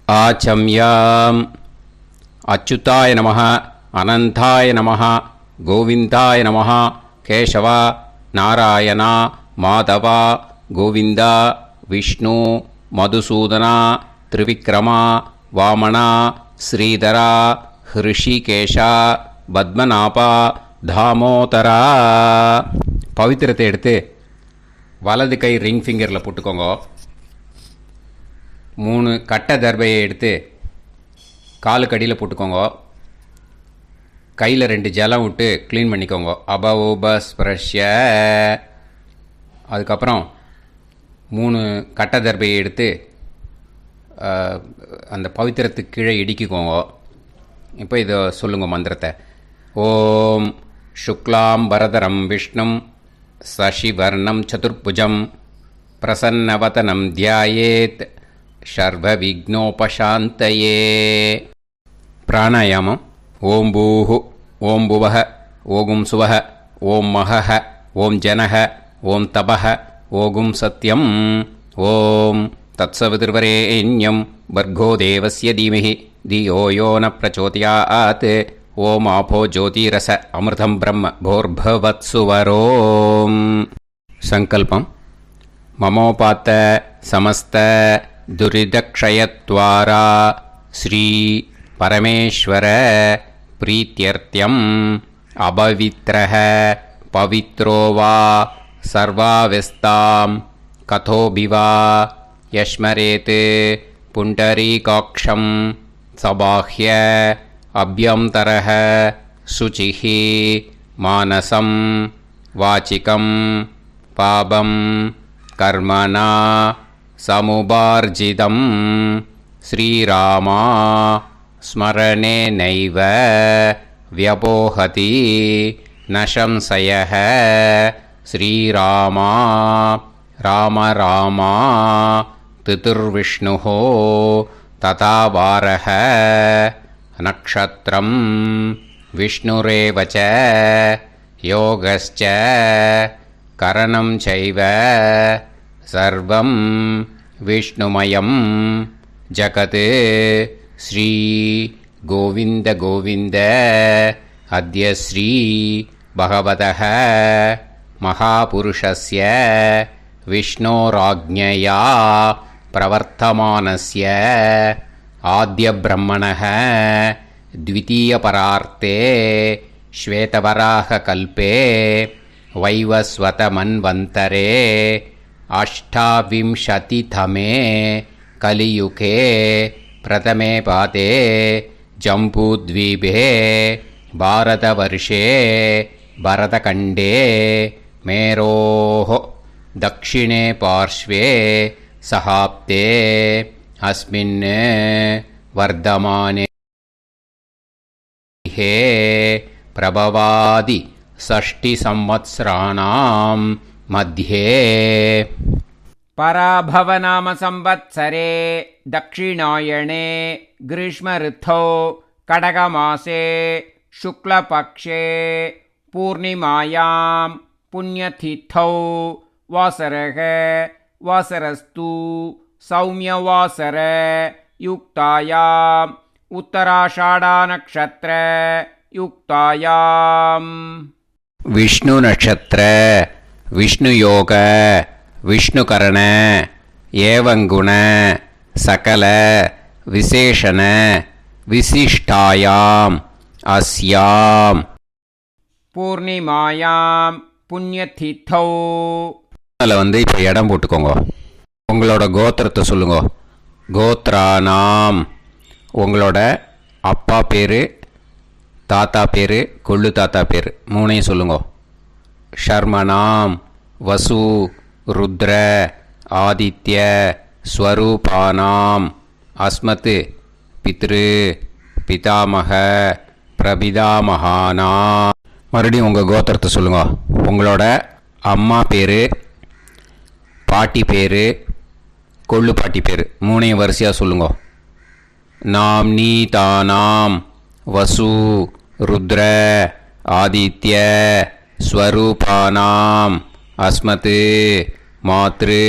ஆச்சம்யாம். அச்சுதாய நமः, அனந்தாய நமः, கோவிந்தாய நமः, கேசவா, நாராயணா, மாதவா, கோவிந்தா, விஷ்ணு, மதுசூதனா, திரிவிக்ரமா, வாமனா, ஸ்ரீதரா, ஹிருஷிகேஷா, பத்மநாபா, தாமோதரா. பவித்திரத்தை எடுத்து வலது கை ரிங் ஃபிங்கரில் போட்டுக்கோங்க. 3 கட்டை தர்பையை எடுத்து காலுக்கடியில் போட்டுக்கோங்க. கையில் 2 ஜலம் விட்டு க்ளீன் பண்ணிக்கோங்க. அபவோபஸ்பிரஷ்ய. அதுக்கப்புறம் 3 கட்டை தர்பையை எடுத்து அந்த பவித்திரத்துக்கு கீழே இடிக்கிக்கோங்க. இப்போ இதை சொல்லுங்க மந்திரத்தை. ஓம் சுக்லாம் வரதரம் விஷ்ணும் சசிவர்ணம் சதுர்புஜம் பிரசன்னவதனம் தியாயேத் சர்வ விக்னோபசாந்தயே. பிராணாயாமம். ஓம் பூஹு, ஓம் புவஹ, ஓகும் சுவஹ, ஓம் மஹஹ, ஓம் ஜனஹ, ஓம் தபஹ, ஓகும் சத்யம். ஓம் தத்சவிதுர்வரேண்யம் பர்கோ தேவஸ்ய தீமஹி தியோ யோ ந பிரச்சோதயாத். ஓம் ஆபோ ஜோதிரச அமிர்தம் பிரம்ம போர்பவத்சுவரோம். சங்கல்பம். மமோபாத்த சமஸ்த துரிதக்ஷயத்வாரா ஸ்ரீ பரமேஸ்வர பிரீத்யர்த்தியம் அபவித்ரஹ பவித்ரோ வா சர்வாவஸ்தாம் கதோபிவா யஸ்மரேத் புண்டரீகாக்ஷம் சபாஹ்ய அப்யந்தரஹ சுசிஹ மானசம் வாசிகம் பாபம் கர்மணா சமுபார்ஜிதம் ஸ்ரீராமா ஸ்மரணேனைவ வ்யபோஹதி ந சம்சயः. ஸ்ரீராமா ராம ராமா திதிர்விஷ்ணுः ததா வாரः நக்ஷத்ரம் விஷ்ணுரேவ ச யோகஸ்ச கரணம் சைவ சர்வம் விஷ்ணுமயம் ஜகத். ஸ்ரீ கோவிந்த கோவிந்த அத்ய ஸ்ரீ பகவதः மகாபுருஷஸ்ய விஷ்ணோராஜ்ஞயா பிரவர்த்தமானஸ்ய ஆத்ய பிரம்மணः த்விதீயபரார்த்தே ஸ்வேதவராக கல்பே வைவஸ்வத மன்வந்தரே அஷ்டாவிம்சதிதமே கலியுகே பிரதமே பாதே ஜம்பூத்வீபே பாரதவர்ஷே பரதகண்டே மேரோः தக்ஷிணே பார்ஷ்வே சஹாப்தே அஸ்மின் வர்தமானே ஹே பிரபவாதி षष्टि संवत्सराणां मध्ये. पराभवनाम संवत्सरे दक्षिणायणे ग्रीष्मऋतौ कडगमासे शुक्लपक्षे पूर्णिमायां पुण्यतिथौ वासरः वासरस्तु सौम्यवासर युक्तायाम् उत्तराषाढानक्षत्र युक्तायाम् विष्णु नक्षत्र विष्णु योग विष्णुकरण एवं गुण सकल विशेषण विशिष्टायाम् अस्याम् பூர்ணிமாயாம் புண்ணியதிதௌ. அதில் வந்து இப்போ இடம் போட்டுக்கோங்க. உங்களோட கோத்திரத்தை சொல்லுங்க. கோத்ரானாம். உங்களோட அப்பா பேர், தாத்தா பேர், கொள்ளு தாத்தா பேர் 3ஐயும் சொல்லுங்க. ஷர்மனாம் வசு ருத்ர ஆதித்ய ஸ்வரூபானாம் அஸ்மத் பித்ரு பிதாமக பிரபிதாமகானா. மறுபடியும் உங்கள் கோத்திரத்தை சொல்லுங்க. உங்களோட அம்மா பேர், பாட்டி பேர், கொள்ளு பாட்டி பேர் 3ஐயும் வரிசையாக சொல்லுங்க. நாம்னி தானாம் வசு ருத்ர ஆதித்ய ஸ்வரூபானாம் அஸ்மத் மாத்ரு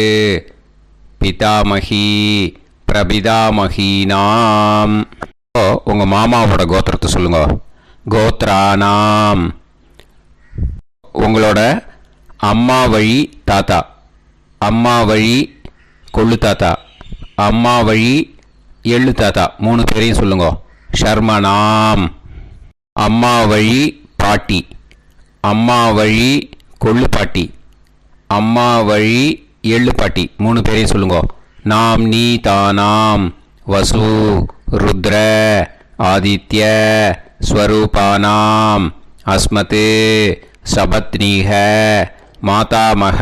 பிதாமகி பிரபிதாமகீனாம். உங்கள் மாமாவோட கோத்திரத்தை சொல்லுங்க. கோத்ரானாம். உங்களோட அம்மா வழி தாத்தா, அம்மா வழி கொள்ளு தாத்தா, அம்மா வழி எள்ளு தாத்தா, 3 பேரையும் சொல்லுங்க. ஷர்மனாம். அம்மா வழி பாட்டி, அம்மா வழி கொள்ளு பாட்டி, அம்மா வழி எள்ளு பாட்டி, 3 பேரையும் சொல்லுங்க. நாம் நீ தானாம். வசு ருத்ர ஆதித்ய ஸ்வரூபானாம் அஸ்மத் சபத்னீக மாதாமக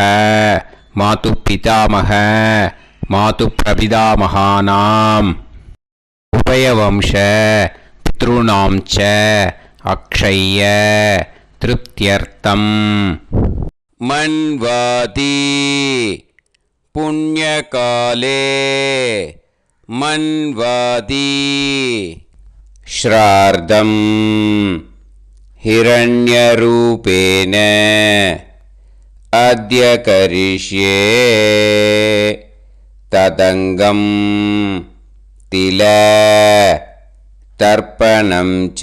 மாது பிதாமக மாது பிரபிதாமகானாம் உபயவம்ச பித்ருணாம் ச அக்ஷய்ய திருப்தியர்த்தம். மன்வாதி புண்ணியகாலே மன்வாதி ஸ்ரார்த்தம் ஹிரண்யரூபேன அத்ய கரிஷ்யே ததங்கம் தில தர்ப்பணம் ச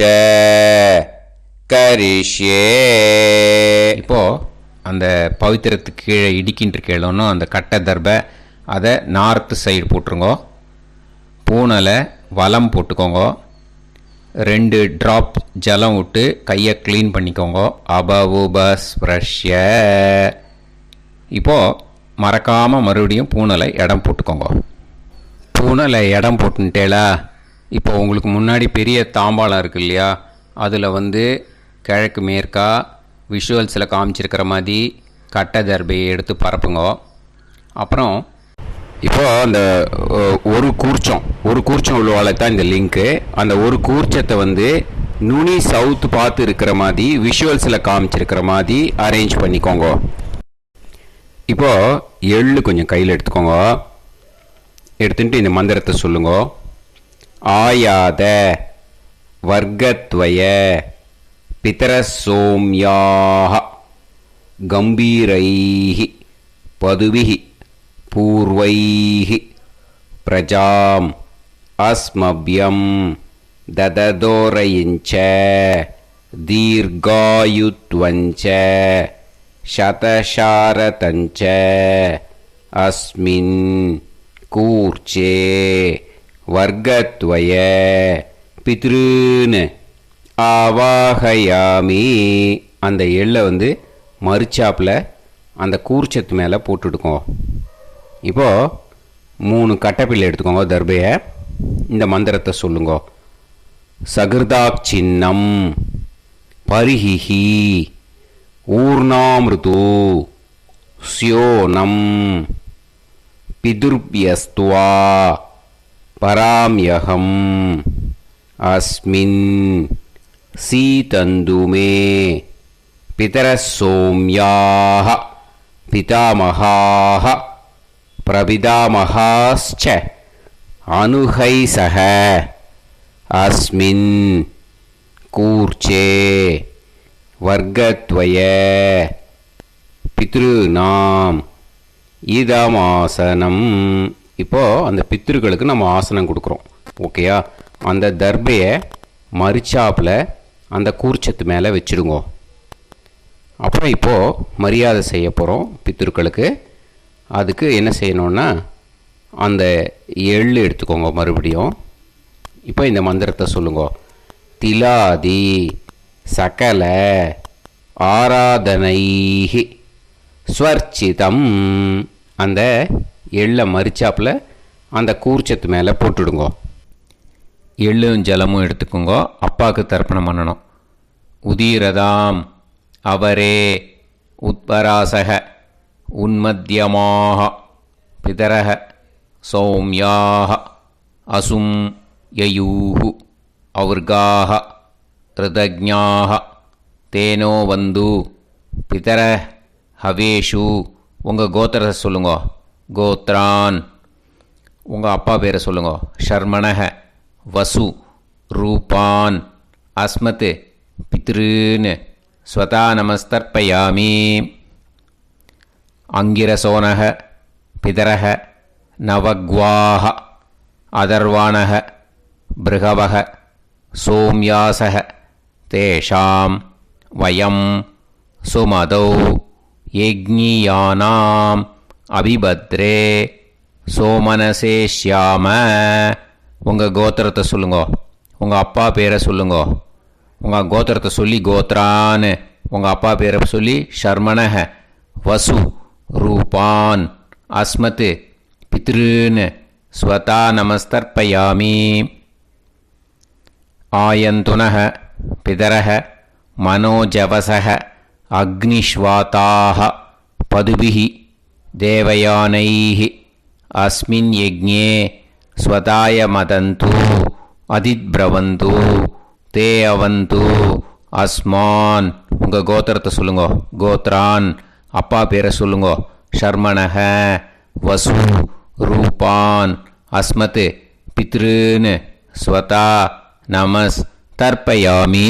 கரிஷ்யே. இப்போது அந்த பவித்திரத்துக்கு கீழே இடிக்கின்ற கேளோன்னு அந்த கட்டை தர்பை அதை நார்த்து சைடு போட்டுருங்க. பூனலை வலம் போட்டுக்கோங்க. 2 ட்ராப் ஜலம் விட்டு கையை க்ளீன் பண்ணிக்கோங்க. அபவுபஸ்ப்ரஷ்ய. இப்போது மறக்காமல் மறுபடியும் பூனலை இடம் போட்டுக்கோங்க. பூனலை இடம் போட்டுட்டேலா. இப்போ உங்களுக்கு முன்னாடி பெரிய தாம்பாளம் இருக்குது இல்லையா, அதில் கிழக்கு மேற்கா விஷுவல்ஸில் காமிச்சிருக்கிற மாதிரி கட்டை தர்பையை எடுத்து பரப்புங்க. அப்புறம் இப்போது அந்த ஒரு கூர்ச்சம் உள்ளவால தான் இந்த லிங்க்கு. அந்த ஒரு கூர்ச்சத்தை நுனி சவுத்து பார்த்து இருக்கிற மாதிரி விஷுவல்ஸில் காமிச்சிருக்கிற மாதிரி அரேஞ்ச் பண்ணிக்கோங்க. இப்போது எள்ளு கொஞ்சம் கையில் எடுத்துக்கோங்க. எடுத்துட்டு இந்த மந்திரத்தை சொல்லுங்க. ஆயாத வர்க்கத்வய பிதரசோம்யாக கம்பீரைஹி பதுவிஹி பூர்வைஹி பிரஜாம் அஸ்மப்யம் தததோரயிஞ்ச தீர்காயுத்வஞ்ச சதசாரதஞ்ச அஸ்மின் கூர்ச்சே வர்க்கத்வய பித்ருன்னு ஆவாகயாமி. அந்த எள்ளை மறுச்சாப்பில் அந்த கூர்ச்சத்து மேலே போட்டுடுக்கோங்க. இப்போது 3 கட்டைப்பிள்ளை எடுத்துக்கோங்க. தர்பையை இந்த மந்திரத்தை சொல்லுங்க. சகிருதாக் சின்னம் பரிஹிஹி ஊர்ணாமிருது ஸ்யோனம் பிதுர்பியஸ்துவா பராம்யகம் அஸ்மின் சீதந்துமே பிதரசோம்யாக பிதாமகாः பிரபிதாமகாஸ்ச அனுகைசக அஸ்மின் கூர்ச்சே வர்க்கத்வய பித்ருநாம் இதமாசனம். இப்போது அந்த பித்ருக்களுக்கு நம்ம ஆசனம் கொடுக்குறோம். ஓகேயா? அந்த தர்பையை மறுச்சாப்பில் அந்த கூர்ச்சத்து மேலே வச்சுடுங்க. அப்புறம் இப்போது மரியாதை செய்ய போகிறோம் பித்ருக்களுக்கு. அதுக்கு என்ன செய்யணுன்னா அந்த எள்ளு எடுத்துக்கோங்க. மறுபடியும் இப்போ இந்த மந்திரத்தை சொல்லுங்க. திலாதி சகல ஆராதனைஹி ஸ்வர்ச்சிதம். அந்த எள்ளை மரிச்சாப்பில் அந்த கூர்ச்சத்து மேலே போட்டுடுங்க. எள்ளும் ஜலமும் எடுத்துக்கோங்க. அப்பாவுக்கு தர்ப்பணம் பண்ணணும். உதீரதாம் அவரே உத்பராசக உன்மத்தியமாக பிதரக சௌமியாக அசும் யயூஹு அவுர்காக ரிதஜ்ஞாக தேனோ வந்து பிதர ஹவேஷு. உங்கள் கோத்திரத்தை சொல்லுங்க. கோத்ரான். உங்கள் அப்பா பேரை சொல்லுங்க. ஷர்மணக வசு ரூபான் அஸ்மத் பித்ருன்னு ஸ்வதா நமஸ்தர்ப்பயாமி. அங்கிரசோனக பிதரக நவக்வாஹ அதர்வாணக பிருகவக சோம்யாசக தேஷாம் வயம் சுமதௌ யஜ்ஞியானாம் அபிபத்ரே சோமனசேஷ்யாம. உங்கள் கோத்திரத்தை சொல்லுங்கோ, உங்கள் அப்பா பேரை சொல்லுங்கோ. உங்கள் கோத்திரத்தை சொல்லி கோத்ரான்னு, உங்கள் அப்பா பேரை சொல்லி ஷர்மணக வசு ரூபான் அஸ்மத் பித்ருன்னு ஸ்வதா நமஸ்தர்ப்பயாமி. ஆயந்துனக பிதரக மனோஜவசக அக்னிஷ்வாதாக பதுபிஹி தேவயானைஹி அஸ்மின் யஜ்ஞே ஸ்வதாய மதந்து அதித்ப்ரவந்து தே அவந்து அஸ்மான். உங்கள் கோத்திரத்தை சொல்லுங்கோ, கோத்ரான் அப்பா பேரை சொல்லுங்கோ. ஷர்மணக வசு ரூபான் அஸ்மத் பித்ருன்னு ஸ்வதா நமஸ் தர்ப்பயாமி.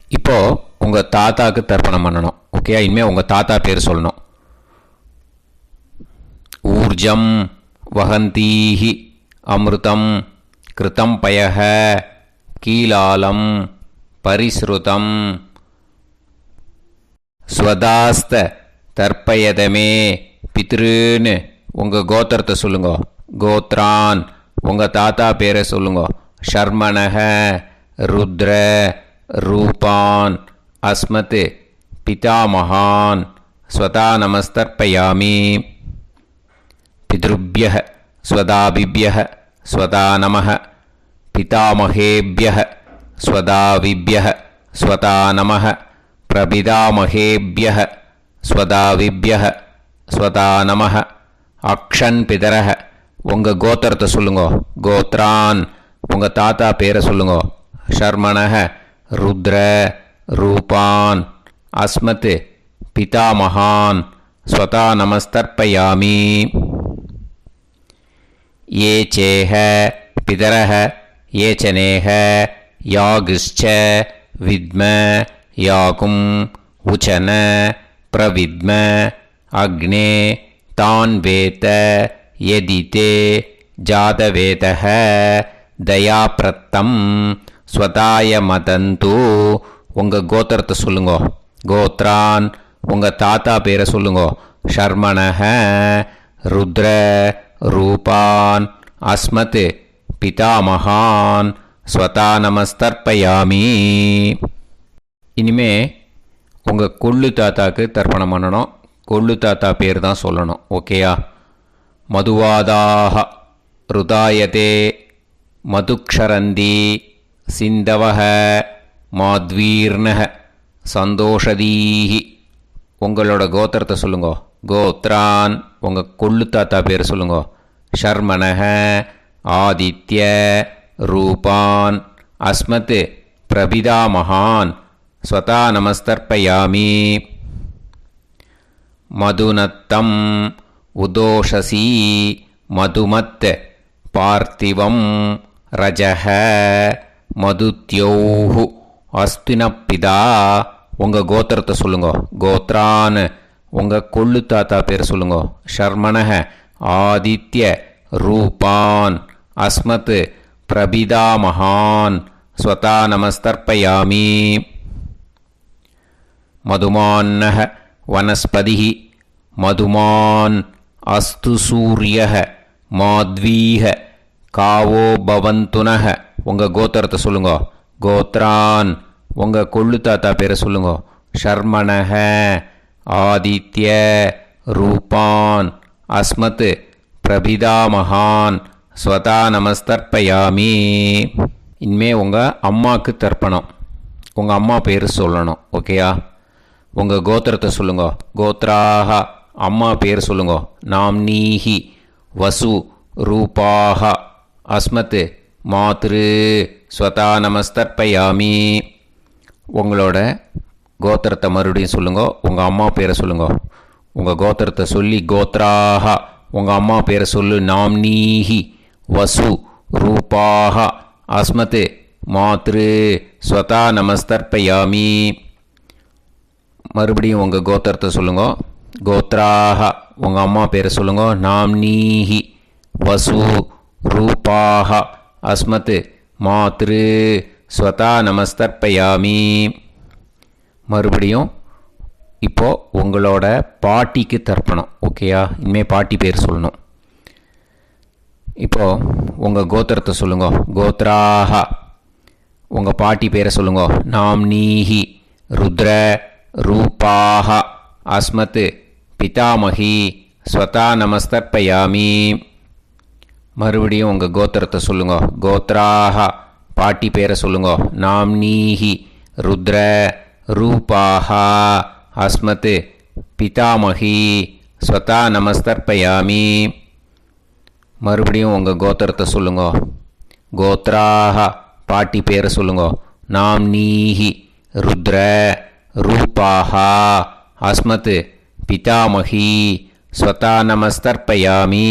இப்போ உங்கள் தாத்தாவுக்கு தர்ப்பணம் பண்ணணும். ஓகே, இனிமேல் உங்கள் தாத்தா பேர் சொல்லணும். ஊர்ஜம் வஹந்தீஹி அமிர்தம் கிருதம் பயஹ கீலாலம் பரிஸ்ருதம் ஸ்வதாஸ்த தர்ப்பயதமே பித்ருன்னு உங்கள் கோத்திரத்தை சொல்லுங்கோ. கோத்ரான் உங்கள் தாத்தா பேரை சொல்லுங்கோ. ஷர்மணக ருத்ர ரூபான் அஸ்மத் பிதாமகான் ஸ்வதா நமஸ்தர்ப்பயாமி. பித்ருப்யः ஸ்வதாபிப்யः ஸ்வதா நமः பிதாமகேப்யः ஸ்வதாவிப்யः ஸ்வதா நமः பிரபிதாமகேப்யः ஸ்வதாவிப்யः ஸ்வதா நமः. அக்ஷன் பிதரः உங்கள் கோத்திரத்தை சொல்லுங்கோ. கோத்ரான் உங்கள் தாத்தா பேரை சொல்லுங்கோ. ஷர்மணக ருத்ர ரூபான் அஸ்மத் பிதாமகான் ஸ்வதா நமஸ்தர்ப்பயாமி. ये चेह पितरः ये च नेह यागश्च विद्म याकुं उचन प्रविद्म अग्ने तान् वेत यदिते जातवेतः दयाप्रत्तं स्वताय मदन्तु. உங்கள் கோத்திரத்தை சொல்லுங்கோ. கோத்ரான் உங்கள் தாத்தா பேரை சொல்லுங்கோ. ஷர்மணக ருத்ர ரூபான் அஸ்மத் பிதாமகான் ஸ்வதா நமஸ்தர்ப்பயாமி. இனிமே உங்கள் கொள்ளு தாத்தாக்கு தர்ப்பணம் பண்ணணும். கொள்ளு தாத்தா பேர் தான் சொல்லணும். ஓகேயா? மதுவாதாக ருதாயதே மதுக்ஷரந்தி சிந்தவஹ மாத்வீர்ணஹ சந்தோஷதீஹி. உங்களோட கோத்திரத்தை சொல்லுங்கோ. கோத்ரான் உங்கள் கொள்ளு தாத்தா பேர் சொல்லுங்கோ. ஷர்மணக ஆதித்ய ரூபான் அஸ்மத் பிரபிதாமகான் ஸ்வதா நமஸ்தர்ப்பயாமி. மதுநத்தம் உதோஷசி மதுமத் பார்த்திவம் ரஜஹ மதுத்யோஹு அஸ்தினப்பிதா. உங்கள் கோத்திரத்தை சொல்லுங்கோ. கோத்ரான் உங்கள் கொள்ளு தாத்தா பேர் சொல்லுங்கோ. ஷர்மணக ஆதித்ய ரூபான் அஸ்மத் பிரபிதாமகான் ஸ்வதா நமஸ்தர்ப்பயாமி. மதுமான்னஹ வனஸ்பதிஹி மதுமான் அஸ்து சூரியஹ மாத்வீஹ காவோ பவந்துனஹ. உங்கள் கோத்திரத்தை சொல்லுங்கோ. கோத்ரான் உங்கள் கொள்ளு தாத்தா பேரை சொல்லுங்கோ. ஷர்மணக ஆதித்ய ரூபான் அஸ்மத் பிரபிதாமகான் ஸ்வதா நமஸ்தர்ப்பயாமி. இனிமே உங்கள் அம்மாவுக்கு தர்ப்பணம். உங்கள் அம்மா பேர் சொல்லணும். ஓகேயா? உங்கள் கோத்திரத்தை சொல்லுங்கோ. கோத்ராக அம்மா பேர் சொல்லுங்கோ. நாம்னீஹி வசு ரூபாக அஸ்மத் மாத்ரு ஸ்வதா நமஸ்தர்ப்பயாமி. உங்களோட கோத்திரத்தை மறுபடியும் சொல்லுங்கோ. உங்கள் அம்மா பேரை சொல்லுங்கோ. உங்கள் கோத்திரத்தை சொல்லி கோத்ராக உங்கள் அம்மா பேரை சொல்லு. நாம்னீஹி வசு ரூபாக அஸ்மத் மாத்ரு ஸ்வதா நமஸ்தர்ப்பயாமி. மறுபடியும் உங்கள் கோத்திரத்தை சொல்லுங்கோ. கோத்ராக உங்கள் அம்மா பேரை சொல்லுங்கோ. நாம்னீஹி வசு ரூபாஹ அஸ்மத் மாத்ரு ஸ்வதா நமஸ்தர்ப்பயாமி. மறுபடியும் இப்போது உங்களோட பாட்டிக்கு தர்ப்பணம். ஓகேயா? இனிமேல் பாட்டி பேர் சொல்லணும். இப்போது உங்கள் கோத்திரத்தை சொல்லுங்க. கோத்ராஹ. உங்கள் பாட்டி பேரை சொல்லுங்க. நாம்னீஹி ருத்ர ரூபாஹ அஸ்மத் பிதாமகி ஸ்வதா நமஸ்தர்ப்பயாமி. மறுபடியும் உங்கள் கோத்திரத்தை சொல்லுங்க. கோத்ராஹ. பாட்டி பேரை சொல்லுங்க. நாம்னீஹி ருத்ர ரூபாஹ அஸ்மத் பிதாமகி ஸ்வதா நமஸ்தர்ப்பயாமி. மறுபடியும் உங்கள் கோத்திரத்தை சொல்லுங்க. கோத்ராஹ. பாட்டி பேரை சொல்லுங்க. நாம்னீஹி ருத்ர ரூபாஹ அஸ்மத் பிதாமகி ஸ்வதா நமஸ்தர்ப்பயாமி.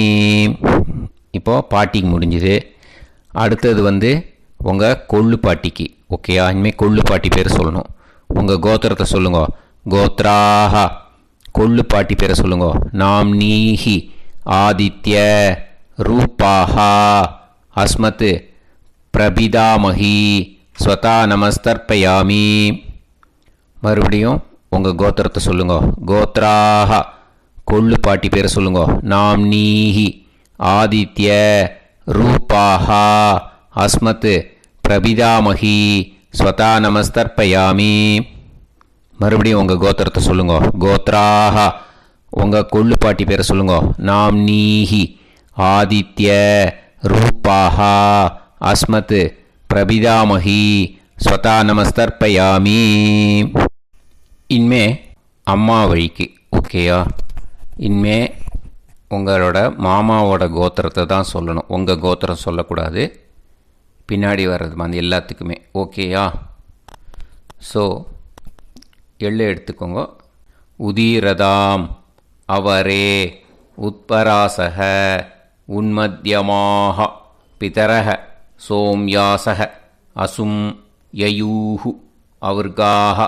இப்போது பாட்டிக்கு முடிஞ்சுது. அடுத்தது உங்கள் கொள்ளு பாட்டிக்கு. ஓகேயா? இனிமேல் கொள்ளு பாட்டி பேர் சொல்லணும். உங்கள் கோத்திரத்தை சொல்லுங்க. கோத்ராஹ. கொள்ளு பாட்டி பேரை சொல்லுங்க. நாம்னீஹி ஆதித்ய ரூபாஹ அஸ்மத் பிரபிதாமகி ஸ்வதா நமஸ்தர்ப்பயாமி. மறுபடியும் உங்கள் கோத்திரத்தை சொல்லுங்க. கோத்ராஹ. கொள்ளு பாட்டி பேரை சொல்லுங்க. நாம்னீஹி ஆதித்ய ரூபாஹ அஸ்மத் பிரபிதாமகி ஸ்வதா நமஸ்தர்ப்பயாமி. மறுபடியும் உங்கள் கோத்திரத்தை சொல்லுங்க. கோத்ராஹ. உங்கள் கொள்ளு பாட்டி பேரை சொல்லுங்க. நாம்னீஹி ஆதித்ய ரூபாஹ அஸ்மத் பிரபிதாமகி ஸ்வதா நமஸ்தர்ப்பயாமி. இனிமே அம்மா வழிக்கு. ஓகேயா? இனிமே உங்களோட மாமாவோட கோத்திரத்தை தான் சொல்லணும். உங்கள் கோத்திரம் சொல்லக்கூடாது. பின்னாடி வர்றது எல்லாத்துக்குமே. ஓகேயா? ஸோ எள்ளு எடுத்துக்கோங்க. உதீரதாம் அவரே உத்பராசக உன்மத்யமாக பிதரக சோம்யாசக அசும் யயூஹு அவர்காக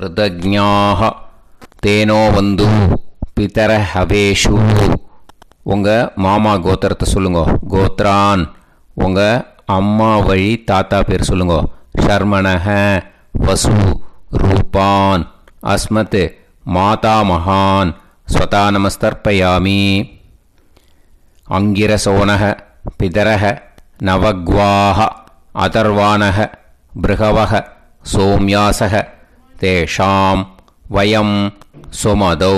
ருதஜ்ஞாக தேனோவந்து பிதர ஹவேஷு. உங்கள் மாமா கோத்திரத்தை சொல்லுங்க. கோத்ரான். உங்கள் அம்மா வழி தாத்தா பேர் சொல்லுங்க. ஷர்மணக வசு ரூபான் அஸ்மத் மாதாமகான் ஸ்வதா நமஸ்தர்ப்பயாமி. அங்கிரசோனக பிதரக நவக்வாஹ அதர்வாணக பிருகவக சோம்யாசக தேஷாம் வயம் சுமதௌ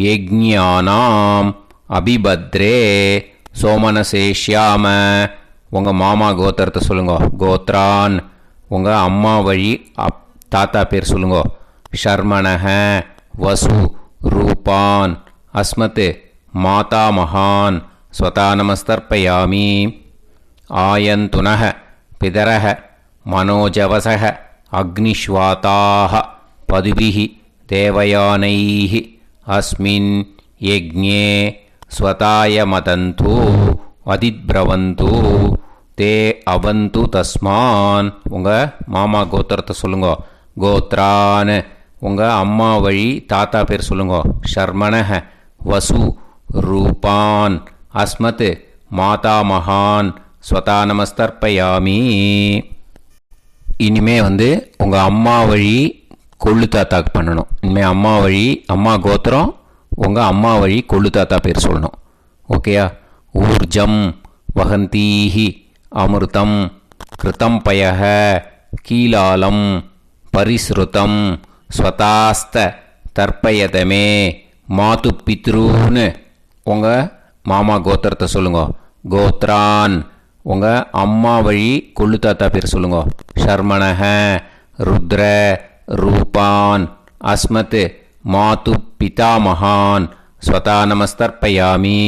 யஜ்ஞானாம் அபிபத்ரே சோமனசேஷ்யாம. உங்கள் மாமா கோத்திரத்தை சொல்லுங்க. கோத்ரான். உங்கள் அம்மா வழி தாத்தா பேர் சொல்லுங்க. ஷர்மணக வசு ரூபான் அஸ்மத் மாதாமகான் ஸ்வதா நமஸ்தர்ப்பயாமி. ஆயந்துனக பிதரக மனோஜவசக அக்னிஷ்வாதாக பதுபிஹி தேவயானைஹி அஸ்மின் யஜ்ஞே ஸ்வதாய மதந்து அதித்ரவந்து தே அவந்து தஸ்மான். உங்கள் மாமா கோத்திரத்தை சொல்லுங்க. கோத்ரான். உங்கள் அம்மா வழி தாத்தா பேர் சொல்லுங்க. ஷர்மணக வசு ரூபான் அஸ்மத் மாதாமகான் ஸ்வதா நமஸ்தர்ப்பயாமி. இனிமே உங்கள் அம்மா வழி கொள்ளு தாத்தாக்கு பண்ணணும். இனிமேல் அம்மா வழி அம்மா கோத்திரம் உங்கள் அம்மா வழி கொள்ளு தாத்தா பேர் சொல்லணும். ஓகேயா? ஊர்ஜம் வகந்தீஹி அமிர்தம் கிருதம் பயக கீலாலம் பரிஸ்ருதம் ஸ்வதாஸ்த தர்ப்பயதமே மாது பித்ரூன்னு. உங்கள் மாமா கோத்திரத்தை சொல்லுங்க. கோத்ரான். உங்கள் அம்மா வழி கொள்ளு தாத்தா பேர் சொல்லுங்க. ஷர்மணக ருத்ர ரூபான் அஸ்மத் மாது பிதாமகான் ஸ்வதா நமஸ்தர்ப்பயாமி.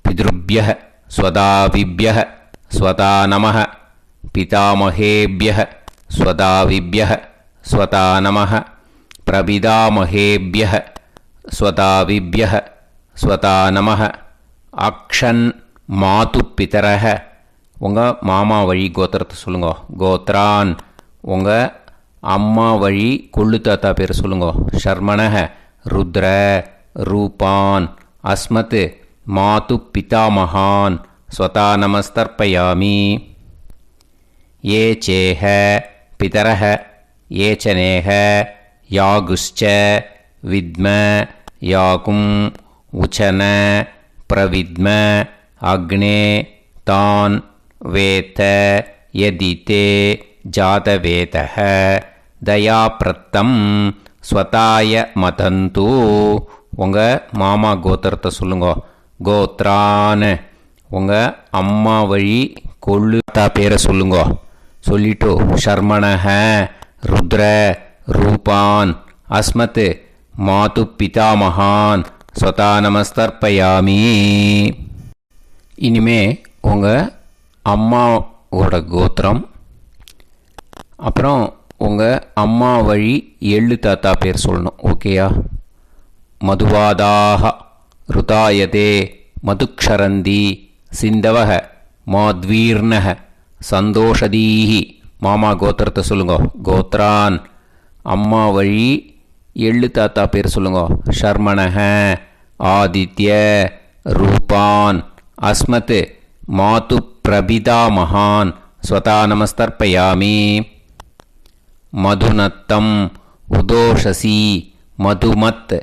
பித்ருப்யः ஸ்வதாவிப்யः ஸ்வதா நமः பிதாமகேப்யः ஸ்வதாவிப்யः ஸ்வதா நமः பிரபிதாமகேப்யः ஸ்வதாவிப்யः ஸ்வதா நமः. அக்ஷன் மாது பிதரக. உங்கள் மாமா வழி கோத்திரத்தை சொல்லுங்க. கோத்ரான். உங்கள் அம்மா வழி கொள்ளு தாத்தா பேர் சொல்லுங்க. ஷர்மணக ருத்ர ரூபான் அஸ்மத் மாது பிதாமகான் ஸ்வதா நமஸ்தர்ப்பயாமி. ये चेह पितरः ये च नेह यागुश्च विद्म याकुम् उचन प्रविद्म अग्ने तान् वेत यदिते जातवेतः दयाप्रत्तम् ஸ்வதாய மதந்து. உங்கள் மாமா கோத்திரத்தை சொல்லுங்க. கோத்ரான் உங்கள் அம்மா வழி கொள்ளுத்தா பேரை சொல்லுங்க. சொல்லிட்டு ஷர்மணஹ ருத்ர ரூபான் அஸ்மத் மாது பிதாமகான் ஸ்வதா நமஸ்தர்ப்பயாமி. இனிமே உங்கள் அம்மாவோட கோத்திரம், அப்புறம் உங்கள் அம்மா வழி எள்ளு தாத்தா பேர் சொல்லணும். ஓகேயா? மதுவாதாக ருதாயதே மதுக்ஷரந்தி சிந்தவக மாத்வீர்ணக சந்தோஷதீஹி. மாமா கோத்திரத்தை சொல்லுங்க. கோத்ரான் அம்மா வழி எள்ளு தாத்தா பேர் சொல்லுங்க. ஷர்மணஹ ஆதித்ய ரூபான் அஸ்மத் மாது பிரபிதா மகான் ஸ்வதா நமஸ்தர்ப்பயாமி. மதுநத்தம் உதோஷசி மதுமத்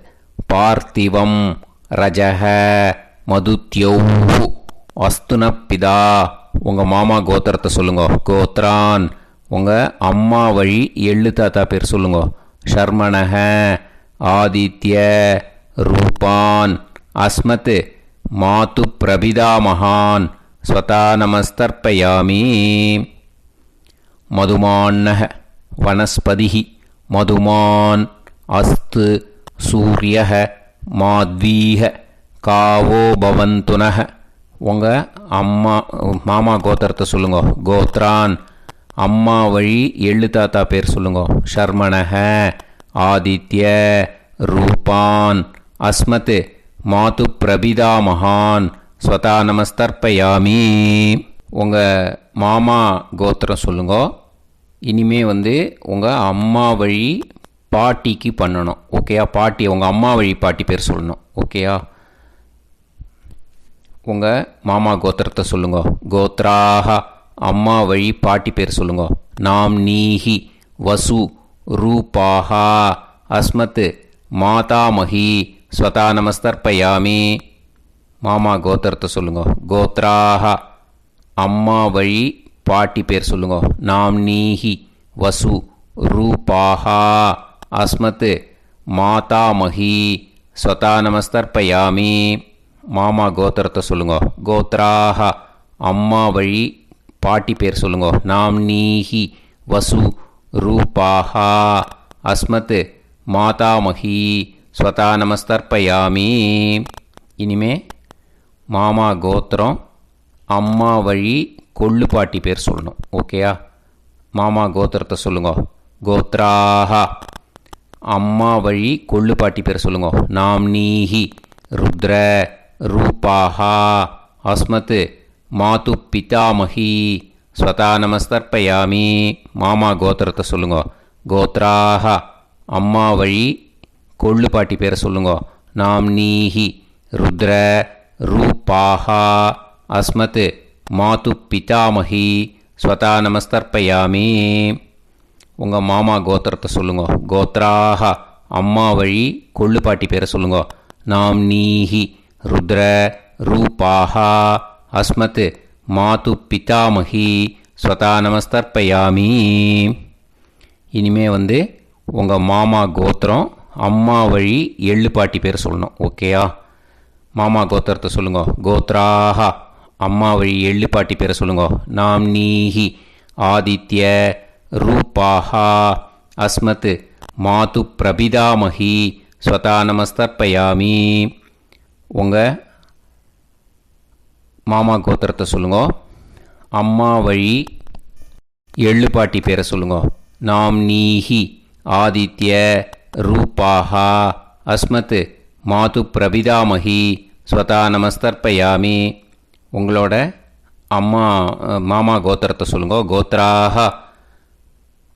பார்த்திவம் ரஜஹ மதுத்யௌஹு அஸ்துனப்பிதா. உங்கள் மாமா கோத்திரத்தை சொல்லுங்க. கோத்ரான் உங்கள் அம்மா வழி எள்ளு தாத்தா பேர் சொல்லுங்க. ஷர்மணஹ ஆதித்ய ரூபான் அஸ்மத் மாது பிரபிதா மகான் ஸ்வதா நமஸ்தர்ப்பயாமி. மதுமான்னஹ வனஸ்பதிஹி மதுமான் அஸ்து சூரியஹ மாத்வீஹ காவோ பவந்துனஹ. உங்கள் மாமா கோத்திரத்தை சொல்லுங்க. கோத்ரான் அம்மா வழி எள்ளு தாத்தா பேர் சொல்லுங்க. ஷர்மணஹ ஆதித்ய ரூபான் அஸ்மத் மாது பிரபிதா மகான் ஸ்வதா நமஸ்தர்ப்பயாமி. உங்கள் மாமா கோத்திரம் சொல்லுங்க. இனிமே உங்கள் அம்மா வழி பாட்டிக்கு பண்ணணும். ஓகேயா? பாட்டி உங்கள் அம்மா வழி பாட்டி பேர் சொல்லணும். ஓகேயா? உங்கள் மாமா கோத்திரத்தை சொல்லுங்க. கோத்ராக அம்மா வழி பாட்டி பேர் சொல்லுங்க. நாம் நீஹி வசு ரூபாஹா அஸ்மத் மாதாமஹி ஸ்வதா நமஸ்தர்ப்பயாமி. மாமா கோத்திரத்தை சொல்லுங்க. கோத்ராக அம்மா வழி பாட்டி பேர் சொல்லுங்க. நாம் நீஹி வசு ரூபாஹா அஸ்மத் மாதாமஹி ஸ்வதா நமஸ்தர்ப்பயாமி. மாமா கோத்திரத்தை சொல்லுங்க. கோத்ராக அம்மா வழி பாட்டி பேர் சொல்லுங்க. நாம் நீஹி வசு ரூபாஹா அஸ்மத் மாதாமஹி ஸ்வதா நமஸ்தர்ப்பயாமி. இனிமே மாமா கோத்திரம் அம்மா வழி கொள்ளு பாட்டி பேர் சொல்லணும். ஓகேயா? மாமா கோத்திரத்தை சொல்லுங்க. கோத்ராக அம்மா வழி கொள்ளு பாட்டி பேர் சொல்லுங்க. நாம் நீஹி ருத்ர ரூபாஹா அஸ்மத் மாது பிதாமஹி ஸ்வதா நமஸ்தர்ப்பயாமி. மாமா கோத்திரத்தை சொல்லுங்க. கோத்ராக அம்மா வழி கொள்ளு பாட்டி பேர் சொல்லுங்க. நாம் நீஹி ருத்ர ரூபாஹா அஸ்மத் மாது பிதாமஹி ஸ்வதா நமஸ்தர்ப்பயாமி. உங்கள் மாமா கோத்திரத்தை சொல்லுங்க. கோத்ராக அம்மா வழி கொள்ளு பாட்டி பேரை சொல்லுங்க. நாம் நீஹி ருத்ர ரூபாஹா அஸ்மத் மாது பிதாமஹி ஸ்வதா நமஸ்தர்ப்பயாமி. இனிமே உங்கள் மாமா கோத்திரம் அம்மா வழி எள்ளு பாட்டி பேர் சொல்லணும். ஓகேயா? மாமா கோத்திரத்தை சொல்லுங்க. கோத்ராக அம்மா வழி எள்ளு பாட்டி பேரை சொல்லுங்க. நாம் நீஹி ஆதித்ய ரூபாஹா அஸ்மத் மாது பிரபிதாமஹி ஸ்வதா நமஸ்தர்ப்பயாமி. உங்கள் மாமா கோத்திரத்தை சொல்லுங்க. அம்மா வழி எள்ளு பாட்டி பேரை சொல்லுங்க. நாம் நீஹி ஆதித்ய ரூபாஹா அஸ்மத் மாது பிரபிதாமஹி ஸ்வதா நமஸ்தர்ப்பயாமி. உங்களோட மாமா கோத்திரத்தை சொல்லுங்க. கோத்ராக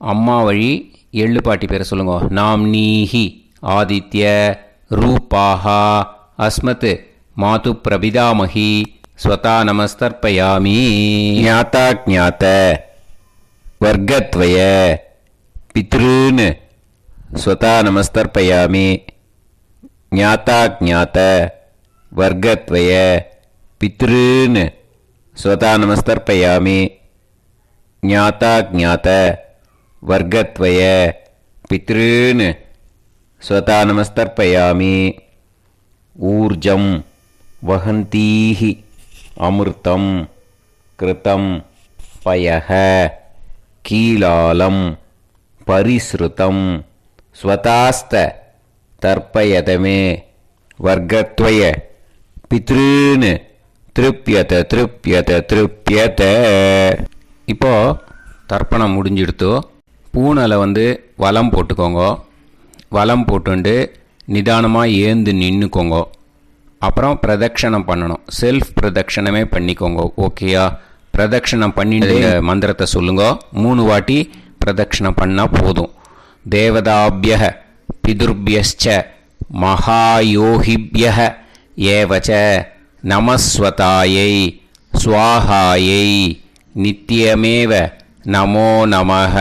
அம்மா வழி எள்ளு பாட்டி பேரை சொல்லுங்க. நாம் நீஹி ஆதித்ய ரூபாஹா அஸ்மத் மாது பிரபிதாமஹி ஸ்வதா நமஸ்தர்ப்பயாமி. ஞாதா ஞாத வர்க்கத்வய பித்ருன் ஸ்வதா நமஸ்தர்ப்பயாமி. ஞாதா ஞாத வர்க்கத்வய பித்ருன் ஸ்வதா நமஸ்தர்ப்பயாமி. ஞாதா ஞாத வர்க்கத்வய பித்ருன் ஸ்வதா நமஸ்தர்ப்பயாமி. ஊர்ஜம் வஹந்தீஹி அமிர்தம் கிருதம் பயஹ கீலாலம் பரிஸ்ருதம் ஸ்வதாஸ்த தர்ப்பயதமே வர்க்கத்வய பித்ருன் திருப்யத திருப்யத திருப்யத. இப்போ தர்ப்பணம் முடிஞ்சிடுத்தோ. பூனலை வலம் போட்டுக்கோங்க. வலம் போட்டுண்டு நிதானமாக ஏந்து நின்றுக்கோங்க. அப்புறம் பிரதட்சணம் பண்ணணும். செல்ஃப் பிரதட்சணமே பண்ணிக்கோங்க. ஓகேயா? பிரதட்சணம் பண்ணிட்டு மந்திரத்தை சொல்லுங்க. 3 வாட்டி பிரதட்சணம் பண்ணால் போதும். தேவதாபிய பிதுர்பியஸ்ச மகாயோகிபிய ஏவச்ச நமஸ்வதாயை ஸ்வாஹாயை நித்யமேவ நமோ நமஹ.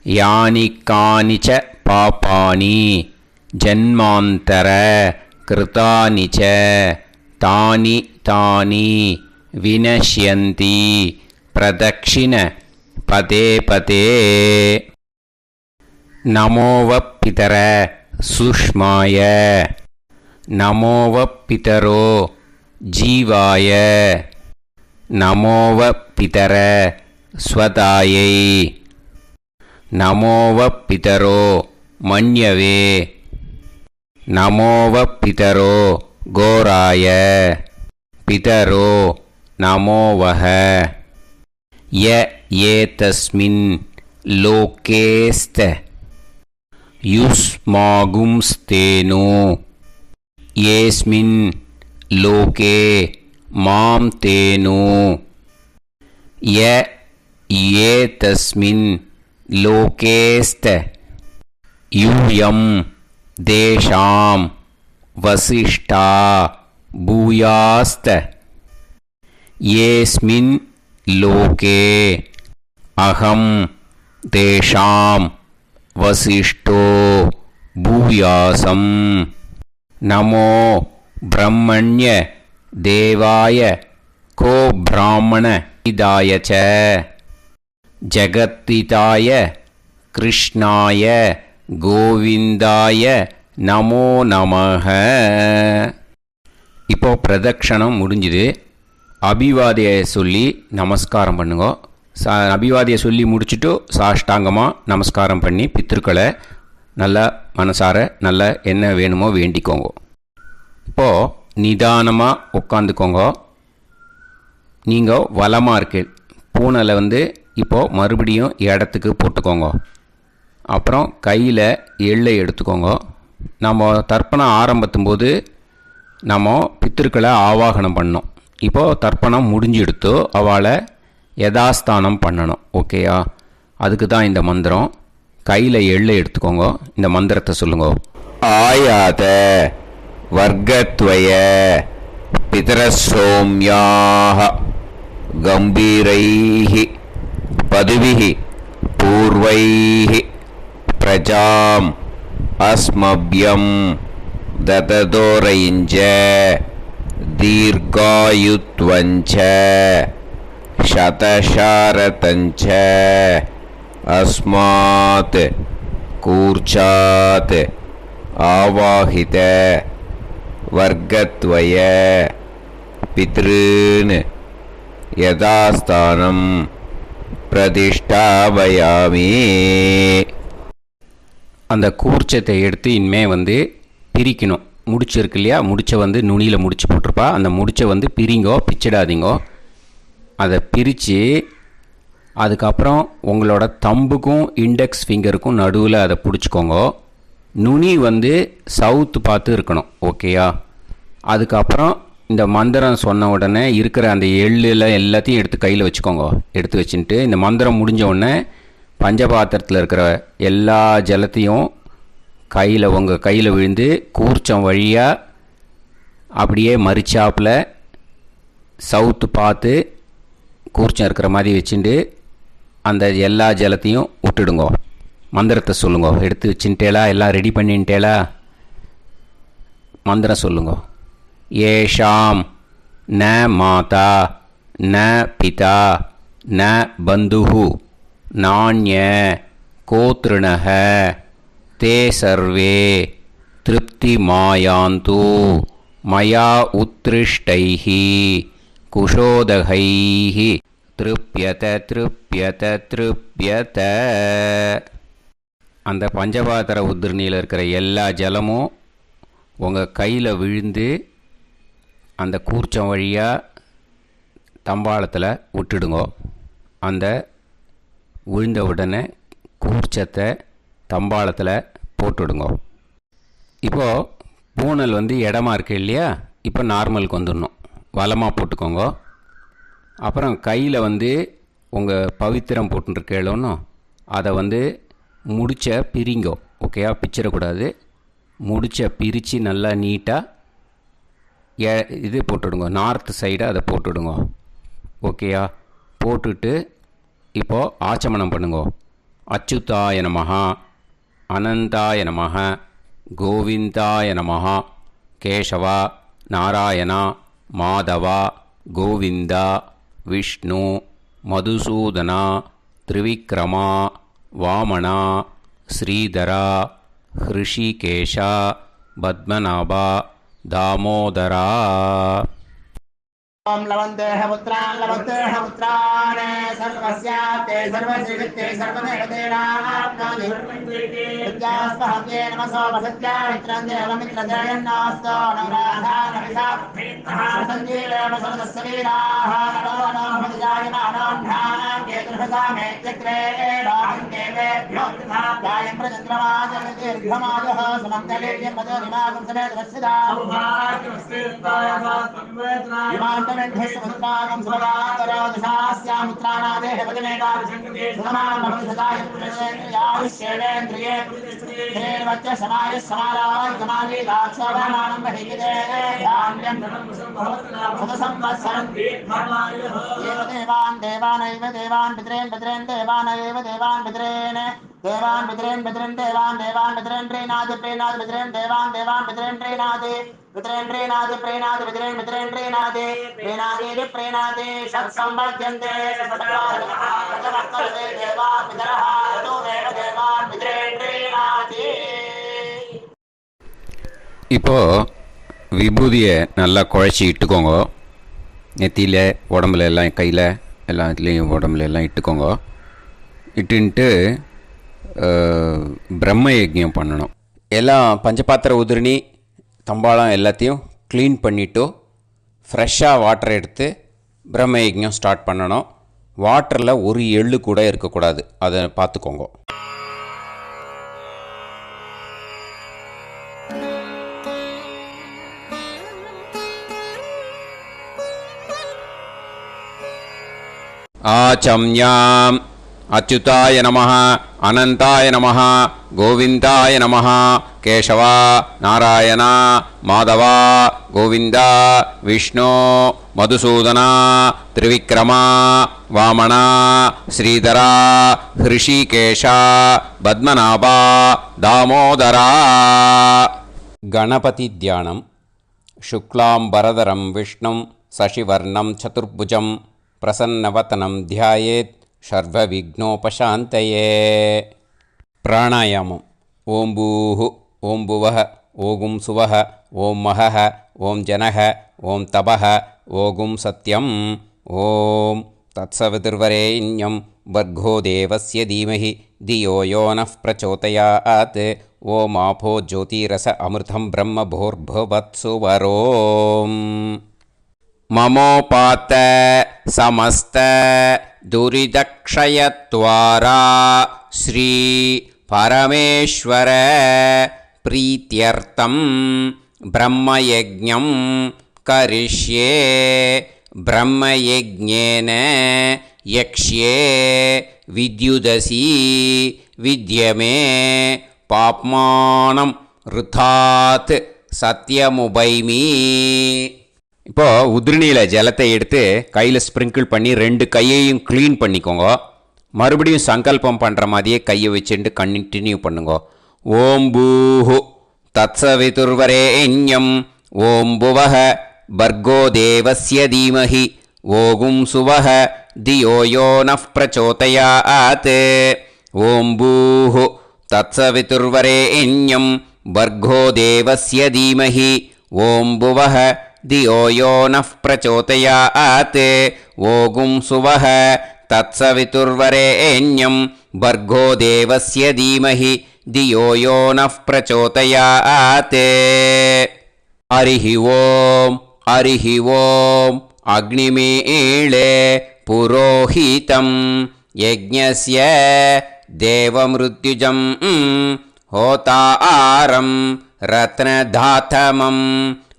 யானி கானிச்ச பாபானி ஜன்மாந்தர கிருதானி ச தானி தானி வினஷ்யந்தி பிரதக்ஷிண பதே பதே. நமோவ பிதர சுஷ்மாய நமோவ பிதரோ ஜீவாய நமோவ பிதர ஸ்வதாயை நமோவ பிதரோ மன்யவே நமோவ பிதரோ கோராய பிதரோ நமோவஹ. ய ஏதஸ்மின் லோகேஸ்த யுஸ்மாகும்ஸ்தேனோ ஏஸ்மின் லோகே மாம் தேனோ. ய ஏதஸ்மின் லோகேஸ்த யூயம் தேஷாம் வசிஷ்டா பூயாஸ்த. ஏஸ்மின் லோகே அகம் தேஷாம் வசிஷ்டோ பூயாசம். நமோ பிரம்மண்ய தேவாய கோ பிராமண இதாய ச ஜகத்திதாய கிருஷ்ணாய கோவிந்தாய நமோ நமஹ. இப்போ பிரதட்சணம் முடிஞ்சுது. அபிவாதியை சொல்லி நமஸ்காரம் பண்ணுங்க. அபிவாதியை சொல்லி முடிச்சுட்டு சாஷ்டாங்கமாக நமஸ்காரம் பண்ணி பித்ருக்களை நல்லா மனசார நல்லா என்ன வேணுமோ வேண்டிக்கோங்க. இப்போது நிதானமாக உட்காந்துக்கோங்க. நீங்கள் வலமாக இருக்கு பூனலை இப்போது மறுபடியும் இடத்துக்கு போட்டுக்கோங்க. அப்புறம் கையில் எள்ளை எடுத்துக்கோங்க. நம்ம தர்ப்பணம் ஆரம்பத்தும் போது நம்ம பித்திருக்களை ஆவாகனம் பண்ணோம். இப்போது தர்ப்பணம் முடிஞ்செடுத்து அவளை யதாஸ்தானம் பண்ணணும். ஓகேயா? அதுக்கு தான் இந்த மந்திரம். கையில் எள்ளை எடுத்துக்கோங்க. இந்த மந்திரத்தை சொல்லுங்க. ஆயாத வர்க்கத்வய பிதரசோம்யாக கம்பீரைஹி பதுவிஹி பூர்வைஹி பிரஜாம் அஸ்மப்யம் தததோரைஞ்ச தீர்காயுத்வஞ்ச சதசாரதஞ்ச அஸ்மாத் கூர்ச்சாத் ஆவாஹித வர்க்கத்வய பித்ருன் யதாஸ்தானம் பிரதிஷ்டாபயாமி. அந்த கூர்ச்சத்தை எடுத்து இனிமே பிரிக்கணும். முடிச்சிருக்கு இல்லையா? முடிச்சை நுனியில் முடிச்சு போட்டிருப்பா. அந்த முடிச்சை பிரிங்கோ, பிச்சிடாதீங்கோ. அதை பிரித்து அதுக்கப்புறம் உங்களோட தம்புக்கும் இண்டெக்ஸ் ஃபிங்கருக்கும் நடுவில் அதை பிடிச்சிக்கோங்க. நுனி சவுத்து பார்த்து இருக்கணும். ஓகேயா? அதுக்கப்புறம் இந்த மந்திரம் சொன்ன உடனே இருக்கிற அந்த எள்ளில் எல்லாத்தையும் எடுத்து கையில் வச்சுக்கோங்க. எடுத்து வச்சுட்டு இந்த மந்திரம் முடிஞ்ச உடனே பஞ்சபாத்திரத்தில் இருக்கிற எல்லா ஜலத்தையும் உங்கள் கையில் விழுந்து கூர்ச்சம் வழியாக அப்படியே மறிச்சாப்பில் சவுத்து பார்த்து கூர்ச்சம் இருக்கிற மாதிரி வச்சுட்டு அந்த எல்லா ஜலத்தையும் விட்டுடுங்கோ. மந்திரத்தை சொல்லுங்கோ. எடுத்து வச்சுட்டேலா, எல்லாம் ரெடி பண்ணிட்டேலா? மந்திரம் சொல்லுங்கோ. ஏஷாம் ந மாதா ந பிதா ந பந்துஹு நாண்ய கோத்ருணஹ தே சர்வே திருப்திமாயாந்து மயா உத்ருஷ்டைஹி குஷோதகைஹி திருப்யத திருப்யத திருப்யத. அந்த பஞ்சபாத்திர உதிரணியில் இருக்கிற எல்லா ஜலமும் உங்கள் கையில் விழுந்து அந்த கூர்ச்சம் வழியாக தம்பாளத்தில் விட்டுடுங்கோ. அந்த விழுந்த உடனே கூர்ச்சத்தை தம்பாளத்தில் போட்டுவிடுங்கோ. இப்போது பூனல் இடமா இருக்கு இல்லையா, இப்போ நார்மலுக்கு வந்துடணும். வலமாக போட்டுக்கோங்க. அப்புறம் கையில் உங்கள் பவித்திரம் போட்டுருக்கேளோன்னு அதை முடிச்ச பிரிங்கோ. ஓகேயா? பிச்சிடக்கூடாது. முடிச்ச பிரித்து நல்லா நீட்டாக இது போட்டுடுங்க. நார்த் சைடு அதை போட்டுடுங்க. ஓகேயா? போட்டுட்டு இப்போது ஆச்சமனம் பண்ணுங்கோ. அச்சுதாய நமஹ, அனந்தாய நமஹ, கோவிந்தாய நமஹ, கேசவா, நாராயணா, மாதவா, கோவிந்தா, விஷ்ணு, மதுசூதனா, திரிவிக்ரமா, வாமனா, ஸ்ரீதரா, ஹிருஷிகேஷா, பத்மநாபா, தாமோதரா. ओम लवन्तेह पुत्रान् लवन्तेह पुत्रान् सर्वस्याते सर्वश्रीते सर्वदेवतेनाप्नोति विद्यास्महव्ये नमसो वसत्या मित्रं देवमित्रजयन्नास्तो नवराधानविषाः सञ्जीवेम सर्वस्वीराः नमो नमः विजायमानोऽन्धानां केतुर्भसामे चक्रे देवेभ्यो गायं प्रचन्द्रमाजदीर्घमाजः समन्तलेयं मदोनिमागं समेत वत्सदा इमान्तमेध्यस्वपुत्रागं सुभगाकरोदशास्यामुत्राणादेह वदनेता सुधमानमभिषदाय पुरुषेन्द्रियायुष्येवेन्द्रिये धेर्वच्च समायः समाराय समाली दाक्षोभमानं बहिविदे धान्यं सुतसंवत्सरं एव देवान् देवानैव देवान् पितॄन् पितॄन् देवानैव देवान् पितॄन् देवान् पितॄन् पितॄन् देवान् देवान् पितॄन् प्रीणाति प्रीणाति पितॄन् देवान् देवान् पितॄन् प्रीणाति पितॄन् प्रीणाति प्रीणाति पितॄन् पितॄन् प्रीणाति प्रीणाति प्रीणाति षट्संवर्ध्यन्ते सत्कार्यः देवा पितरः ततोमेव देवान् पितॄन् प्रीणाति. இப்போ விபூதியை நல்லா குழச்சி இட்டுக்கோங்க. நெத்தியில், உடம்புல எல்லாம், கையில் எல்லாத்துலேயும் உடம்புல எல்லாம் இட்டுக்கோங்க. இட்டுன்ட்டு பிரம்ம யஜ்ஞம் பண்ணணும். எல்லாம் பஞ்சபாத்திர உதிரணி தம்பாளம் எல்லாத்தையும் க்ளீன் பண்ணிவிட்டு ஃப்ரெஷ்ஷாக வாட்டர் எடுத்து பிரம்ம யஜ்ஞம் ஸ்டார்ட் பண்ணணும். வாட்டரில் ஒரு எள்ளு கூட இருக்கக்கூடாது. அதை பார்த்துக்கோங்க. ஆச்சம்யாம் அச்சுதாய நமஹ, அனந்தாய நமஹ, கோவிந்தாய நமஹ, கேசவா, நாராயணா, மாதவா, கோவிந்தா, விஷ்ணு, மதுசூதனா, திரிவிக்ரமா, வாமனா, ஸ்ரீதரா, ஹிருஷிகேஷா, பத்மநாபா, தாமோதரா. கணபதி தியானம். சுக்லாம்பரதரம் விஷ்ணும் சசிவர்ணம் சதுர்புஜம் பிரசன்னவதனம் தியாயேத் சர்வவிக்னோபசாந்தயே. பிராணாயாமம். ஓம் பூஹு ஓம் புவஹ ஓகும் சுவஹ ஓம் மஹஹ ஓம் ஜனஹ ஓம் தபஹ ஓகும் சத்யம். ஓம் தத்சவிதுர்வரேண்யம் வர்கோ தேவஸ்ய தீமஹி தியோ யோ நः பிரச்சோதயாத். ஓம் ஆபோ ஜோதிரஸ அமிர்தம் பிரம்ம பூர்புவத்சு வரோம். மமோபாத்த சமஸ்த துரிதக்ஷயத்வாரா ஸ்ரீ பரமேஸ்வர பிரீத்யர்த்தம் பிரம்மயஜ்ஞம் கரிஷ்யே. பிரம்மயஜ்ஞேன யக்ஷ்யே வித்யுதசி வித்யமே பாப்மானம் ருதாத் சத்யமுபைமி. இப்போது உதிரணியில் ஜலத்தை எடுத்து கையில் ஸ்ப்ரிங்கிள் பண்ணி 2 கையையும் க்ளீன் பண்ணிக்கோங்க. மறுபடியும் சங்கல்பம் பண்ணுற மாதிரியே கையை வச்சுட்டு கண்டினியூ பண்ணுங்க. ஓம் பூஹு தத்சவிதுர்வரேண்யம் ஓம் புவஹ பர்கோ தேவஸ்ய தீமஹி ஓகும் சுவஹ தியோ யோ நஃப் பிரச்சோதயாத். ஓம் பூஹு தத்சவிதுர்வரேண்யம் பர்கோ தேவஸ்ய தீமஹி ஓம் புவஹ தியோ யோ நஃப் பிரச்சோதயாத். ஓகும் சுவஹ தத்சவிதுர்வரேண்யம் பர்கோ தேவஸ்ய தீமஹி தியோ யோ நஃப் பிரச்சோதயாத். ஹரிஹி ஓம் ஹரிஹி ஓம் அக்னிமீளே புரோஹிதம் யஜ்ஞஸ்ய தேவமிருத்யுஜம் ஹோதாரம் ரத்னதாத்தமம்.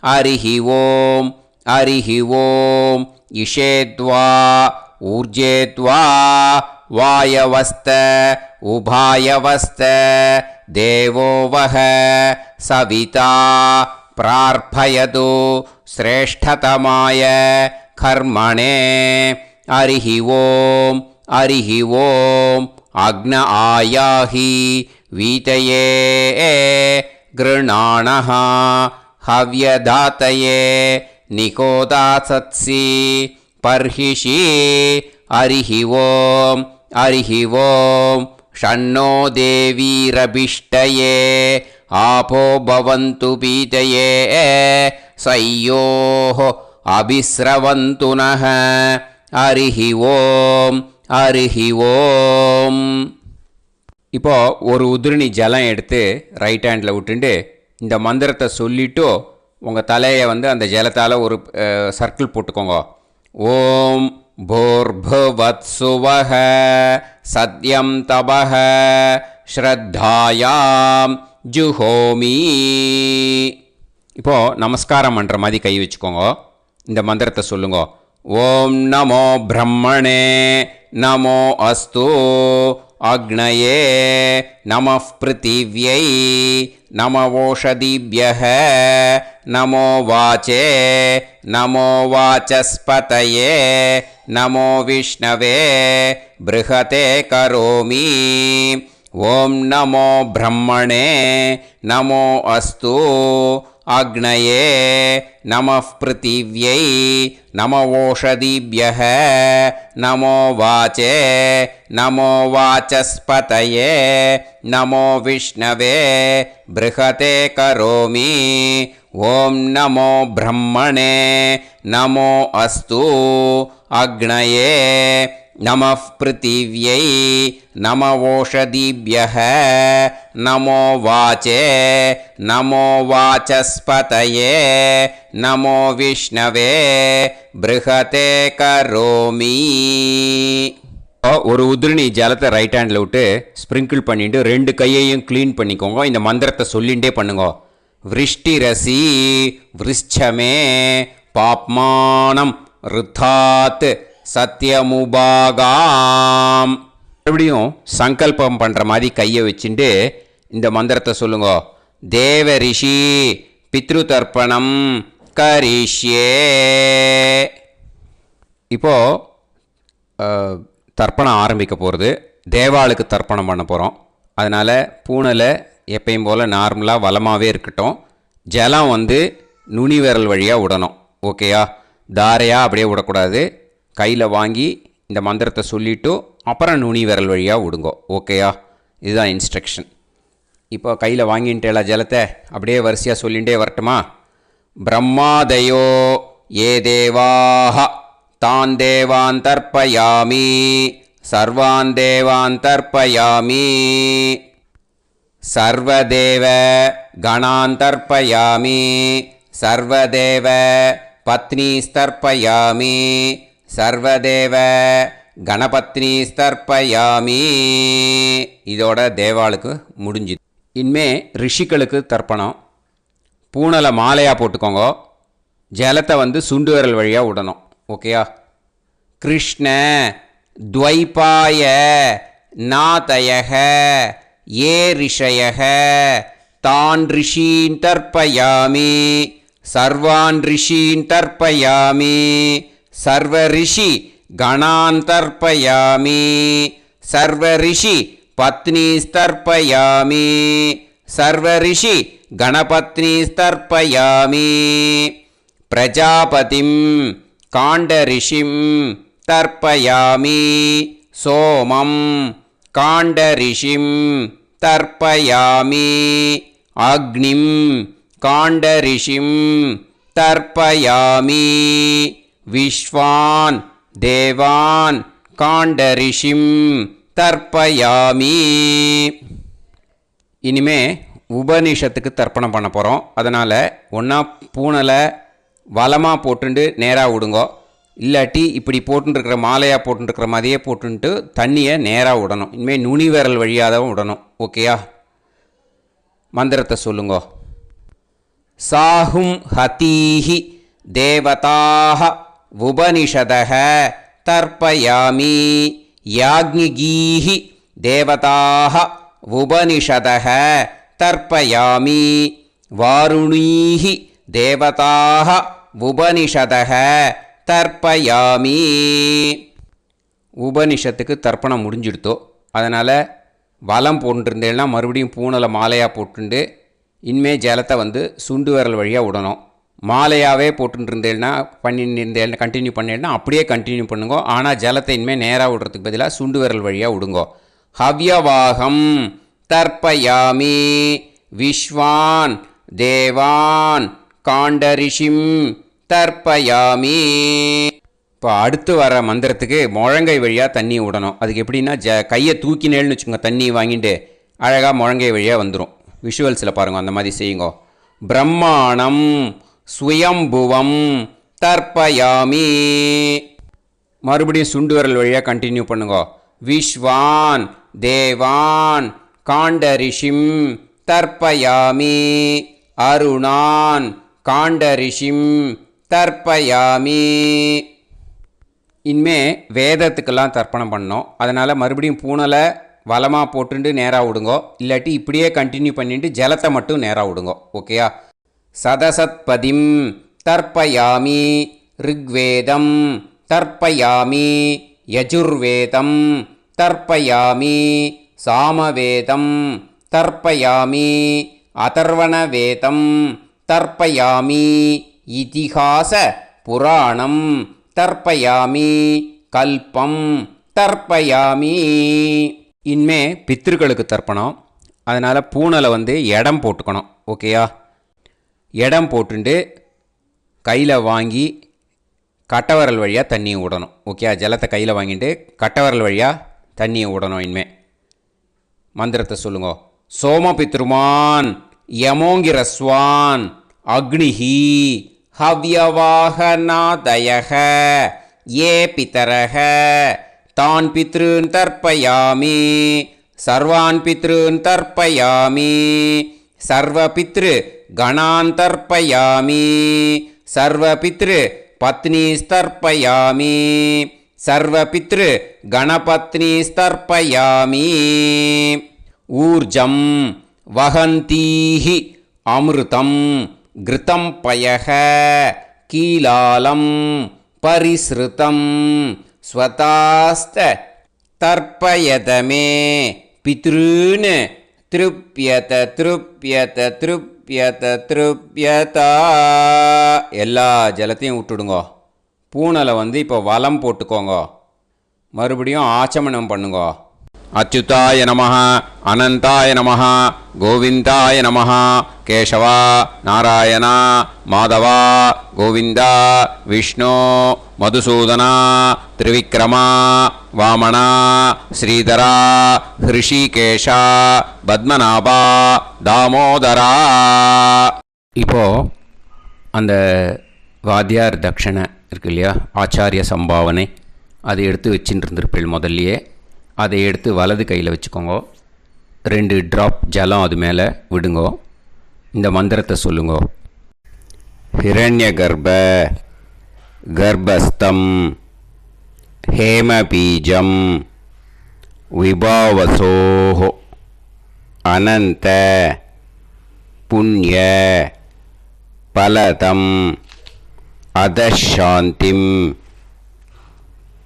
ஹரிஹி ஓம் ஹரிஹி ஓம் இஷேத்வா ஊர்ஜேத்வா வாயவஸ்த உபாயவஸ்த தேவோ வஹ சவிதா பிரார்ப்பயது ஸ்ரேஷ்டதமாய கர்மணே. ஹரிஹி ஓம் ஹரிஹி ஓம் அக்ன ஆயாஹி வீதயே கிருணாணஹ ஹவ்யதாத்தயே நிகோதாசத்சி பர்ஹிஷி. ஹரிஹி ஓம் ஹரிஹி ஓம் ஷன்னோ தேவீரபிஷ்டயே ஆபோ பவந்து பீதயே சய்யோஹ அபிஸ்ரவந்து நஹ. ஹரிஹி ஓம் ஹரிஹி ஓம். இப்போ ஒரு உதிரணி ஜலம் எடுத்து ரைட் ஹேண்டில் விட்டுண்டு இந்த மந்திரத்தை சொல்லிவிட்டு உங்கள் தலையை அந்த ஜலத்தால் ஒரு சர்க்கிள் போட்டுக்கோங்க. ஓம் பூர்புவத்சுவஹ சத்யம் தபஹ ஸ்ரத்தாயாம் ஜுஹோமி. இப்போது நமஸ்காரம் பண்ணுற மாதிரி கை வச்சுக்கோங்க. இந்த மந்திரத்தை சொல்லுங்க. ஓம் நமோ பிரம்மணே நமோ அஸ்து அக்னயே நமः பிருத்திவ்யை நமவோஷதிभ्यः நமோ வாச்சே நமோ வாசஸ்பதயே நமோ விஷ்ணவே ப்ருஹதே கரோமி. ஓம் நமோ பிரம்மணே நமோ அஸ்து அக்னயே நமः பிருத்திவ்யை நமவோஷதிभ्यः நமோ வாச்சே நமோ வாசஸ்பதயே நமோ விஷ்ணவே ப்ருஹதே கரோமி. ஓம் நமோ பிரம்மணே நமோ அஸ்து அக்னயே நமः பிருத்திவ்யை நமவோஷதிभ्यः நமோ வாச்சே நமோ வாசஸ்பதயே நமோ விஷ்ணவே ப்ருஹதே கரோமி. ஒரு உதிரணி ஜலத்தை ரைட் ஹேண்டில் விட்டு ஸ்ப்ரிங்கிள் பண்ணிட்டு 2 கையையும் க்ளீன் பண்ணிக்கோங்க. இந்த மந்திரத்தை சொல்லிகிட்டே பண்ணுங்க. விருஷ்டிரசி விருஷ்சமே பாப்மானம் ருத்தாத் சத்யமுபாகாம். மறுபடியும் சங்கல்பம் பண்ணுற மாதிரி கையை வச்சுட்டு இந்த மந்திரத்தை சொல்லுங்க. தேவ ரிஷி பித்ரு தர்ப்பணம் கரிஷ்யே. இப்போது தர்ப்பணம் ஆரம்பிக்க போகிறது. தேவாளுக்கு தர்ப்பணம் பண்ண போகிறோம். அதனால் பூனையில் எப்பயும் போல் நார்மலாக வளமாகவே இருக்கட்டும். ஜலம் நுனி விரல் வழியாக விடணும். ஓகேயா? தாரையாக அப்படியே விடக்கூடாது. கையில் வாங்கி இந்த மந்திரத்தை சொல்லிவிட்டு அப்புறம் நுனி விரல் வழியாக விடுங்கோ. ஓகேயா? இதுதான் இன்ஸ்ட்ரக்ஷன். இப்போ கையில் வாங்கின்ட்டேல ஜலத்தை அப்படியே வரிசையாக சொல்லிகிட்டே வரட்டுமா? பிரம்மாதயோ ஏ தேவாஹ தான் தேவான் தர்ப்பயாமி சர்வான் தேவான் தர்ப்பயாமி சர்வதேவ கணான் தர்ப்பயாமி சர்வதேவ பத்னீஸ்தர்ப்பயாமி சர்வதேவ கணபத்னி ஸ்தர்ப்பயாமி. இதோட தேவாளுக்கு முடிஞ்சுது. இனிமே ரிஷிகளுக்கு தர்ப்பணம். பூனலை மாலையாக போட்டுக்கோங்க. ஜலத்தை சுண்டு விரல் வழியாக விடணும். ஓகேயா? கிருஷ்ண துவைபாய நாதயக ஏ ரிஷயக தான் ரிஷீன் தர்ப்பயாமி सर्वान् ऋषीन् तर्पयामि सर्वऋषि गणान् तर्पयामि सर्वऋषि पत्नीस्तर्पयामि सर्वऋषि गणपत्नीस्तर्पयामि प्रजापतिं काण्डऋषिं तर्पयामि सोमं काण्डऋषिं तर्पयामि अग्निं काण्डऋषिं तर्पयामि विश्वान् देवान् काण्डऋषिं तर्पयामि இனிமே உபனிஷத்துக்கு தர்ப்பணம் பண்ண போகிறோம். அதனால் ஒன்றா பூனலை வலமாக போட்டுண்டு நேராக விடுங்கோ, இல்லாட்டி இப்படி போட்டுருக்கிற மாலையாக போட்டுருக்கிற மாதிரியே போட்டுன்ட்டு தண்ணியை நேராக விடணும். இனிமேல் நுனி விரல் வழியாக தான் விடணும். ஓகேயா? மந்திரத்தை சொல்லுங்கோ. சாஹும் ஹதீஹி தேவதாக உபனிஷதக தர்ப்பயாமி யாக்ஞிகீஹி தேவதாக உபனிஷதக தர்ப்பயாமி வாருணீஹி தேவதாக உபனிஷதக தர்ப்பயாமி. உபனிஷத்துக்கு தர்ப்பணம் முடிஞ்சிடுத்தோ, அதனால் வலம் போட்டுருந்தேன்னா மறுபடியும் பூனலை மாலையாக போட்டுண்டு இனிமே ஜலத்தை சுண்டு விரல் வழியாக விடணும். மாலையாகவே போட்டுருந்தேன்னா பண்ணியிருந்தேன் கண்டினியூ பண்ணேன்னா அப்படியே கண்டினியூ பண்ணுங்கோ. ஆனால் ஜலத்தை இனிமேல் நேராக விடுறதுக்கு பதிலாக சுண்டு விரல் வழியாக விடுங்கோ. ஹவ்யவாகம் தர்ப்பயாமி விஸ்வான் தேவான் காண்டரிஷிம் தர்ப்பயாமி. இப்போ அடுத்து வர மந்திரத்துக்கு முழங்கை வழியாக தண்ணி விடணும். அதுக்கு எப்படின்னா கையை தூக்கினேன்னு வச்சுக்கோங்க, தண்ணி வாங்கிட்டு அழகாக முழங்கை வழியாக வந்துடும். விஷுவல்ஸில் பாருங்கள், அந்த மாதிரி செய்யுங்கோ. பிரம்மாணம் ஸ்வயம்புவம் தர்ப்பயாமி. மறுபடியும் சுண்டு விரல் வழியாக கண்டினியூ பண்ணுங்கோ. விஸ்வான் தேவான் காண்டரிஷிம் தர்ப்பயாமி அருணான் காண்டரிஷிம் தர்ப்பயாமி. இனிமே வேதத்துக்கெல்லாம் தர்ப்பணம் பண்ணோம். அதனால் மறுபடியும் பூனலை வலமாக போட்டுட்டு நேராக விடுங்கோ, இல்லாட்டி இப்படியே கண்டினியூ பண்ணிட்டு ஜலத்தை மட்டும் நேராக விடுங்கோ. ஓகேயா? சதசத்பதிம் தர்ப்பயாமி ரிக்வேதம் தர்ப்பயாமி யஜுர்வேதம் தர்ப்பயாமி சாமவேதம் தர்ப்பயாமி அதர்வணவேதம் தர்ப்பயாமி இதிஹாச புராணம் தர்ப்பயாமி கல்பம் தர்ப்பயாமி. இனிமே பித்ருக்களுக்கு தர்ப்பணம். அதனால் பூனலை இடம் போட்டுக்கணும். ஓகேயா? இடம் போட்டுண்டு கையில் வாங்கி கட்டவரல் வழியாக தண்ணியை விடணும். ஓகே? ஜலத்தை கையில் வாங்கிட்டு கட்டவரல் வழியாக தண்ணியை விடணும். இனிமே மந்திரத்தை சொல்லுங்க. சோமபித்ருமான் யமோங்கிரஸ்வான் அக்னிஹி ஹவ்யவாகநாதயக ஏ பிதரக தான் பித்ருன் தர்ப்பயாமி சர்வான் பித்ருன் தர்ப்பயாமி சர்வபித்ரு கணான் தர்ப்பயாமி சர்வபித்ரு பத்னிஸ்தர்ப்பயாமி சர்வபித்ரு கணபத்னிஸ்தர்ப்பயாமி. ஊர்ஜம் வஹந்தீஹி அமிர்தம் கிருதம் பயக கீலாலம் பரிஸ்ருதம் ஸ்வதாஸ்த தர்ப்பயதமே பித்ருன் திருப்யத திருப்யத திருப்யத திருப்யதா. எல்லா ஜலத்தையும் விட்டுடுங்கோ. பூனலை இப்போ வலம் போட்டுக்கோங்க. மறுபடியும் ஆச்சமனம் பண்ணுங்கோ. அச்சுதாய நமஹ அனந்தாய நமஹ கோவிந்தாய நமஹ கேசவா நாராயணா மாதவா கோவிந்தா விஷ்ணு மதுசூதனா திரிவிக்ரமா வாமனா ஸ்ரீதரா ஹிருஷிகேஷா பத்மநாபா தாமோதரா. இப்போது அந்த வாத்தியார் தட்சணை இருக்கு இல்லையா, ஆச்சாரிய சம்பாவனை, அதை எடுத்து வச்சுட்டு இருந்திருப்பேள் முதல்லையே. அதை எடுத்து வலது கையில் வச்சுக்கோங்க. 2 ட்ராப் ஜலம் அது மேலே விடுங்கோ. இந்த மந்திரத்தை சொல்லுங்கோ. ஹிரண்ய கர்ப்ப கர்ப்பஸ்தம் ஹேமபீஜம் விபாவசோஹோ அனந்த புண்ணிய பலதம் அதசாந்திம்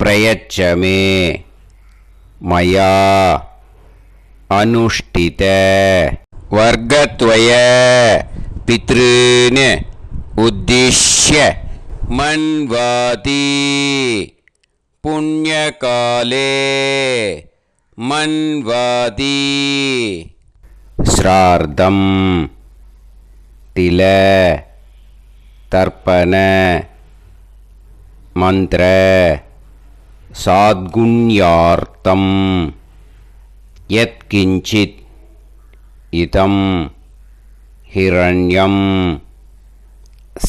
பிரயச்சமே மயா அனுஷ்டித வர்க்கத்வய பித்ருன் உத்திஷ்ய மன்வாதி புண்ணியகாலே மன்வாதி ஸ்ரார்த்தம் தில தர்ப்பண மந்திர சாத்குண்யார்த்தம் யத்கிஞ்சித் இதம் ஹிரண்யம்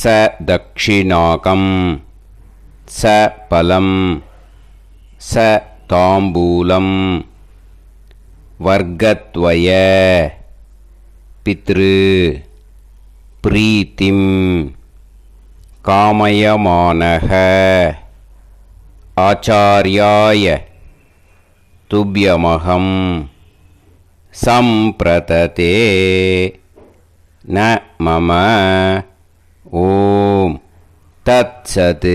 ச தக்ஷிணாகம் ச பலம் ச தாம்பூலம் வர்க்கத்வய பித்ரு பிரீத்திம் காமயமானஹ ஆச்சார்யாய துப்யமகம் சம்பிரததே ந மம ஓம் தத்சத்.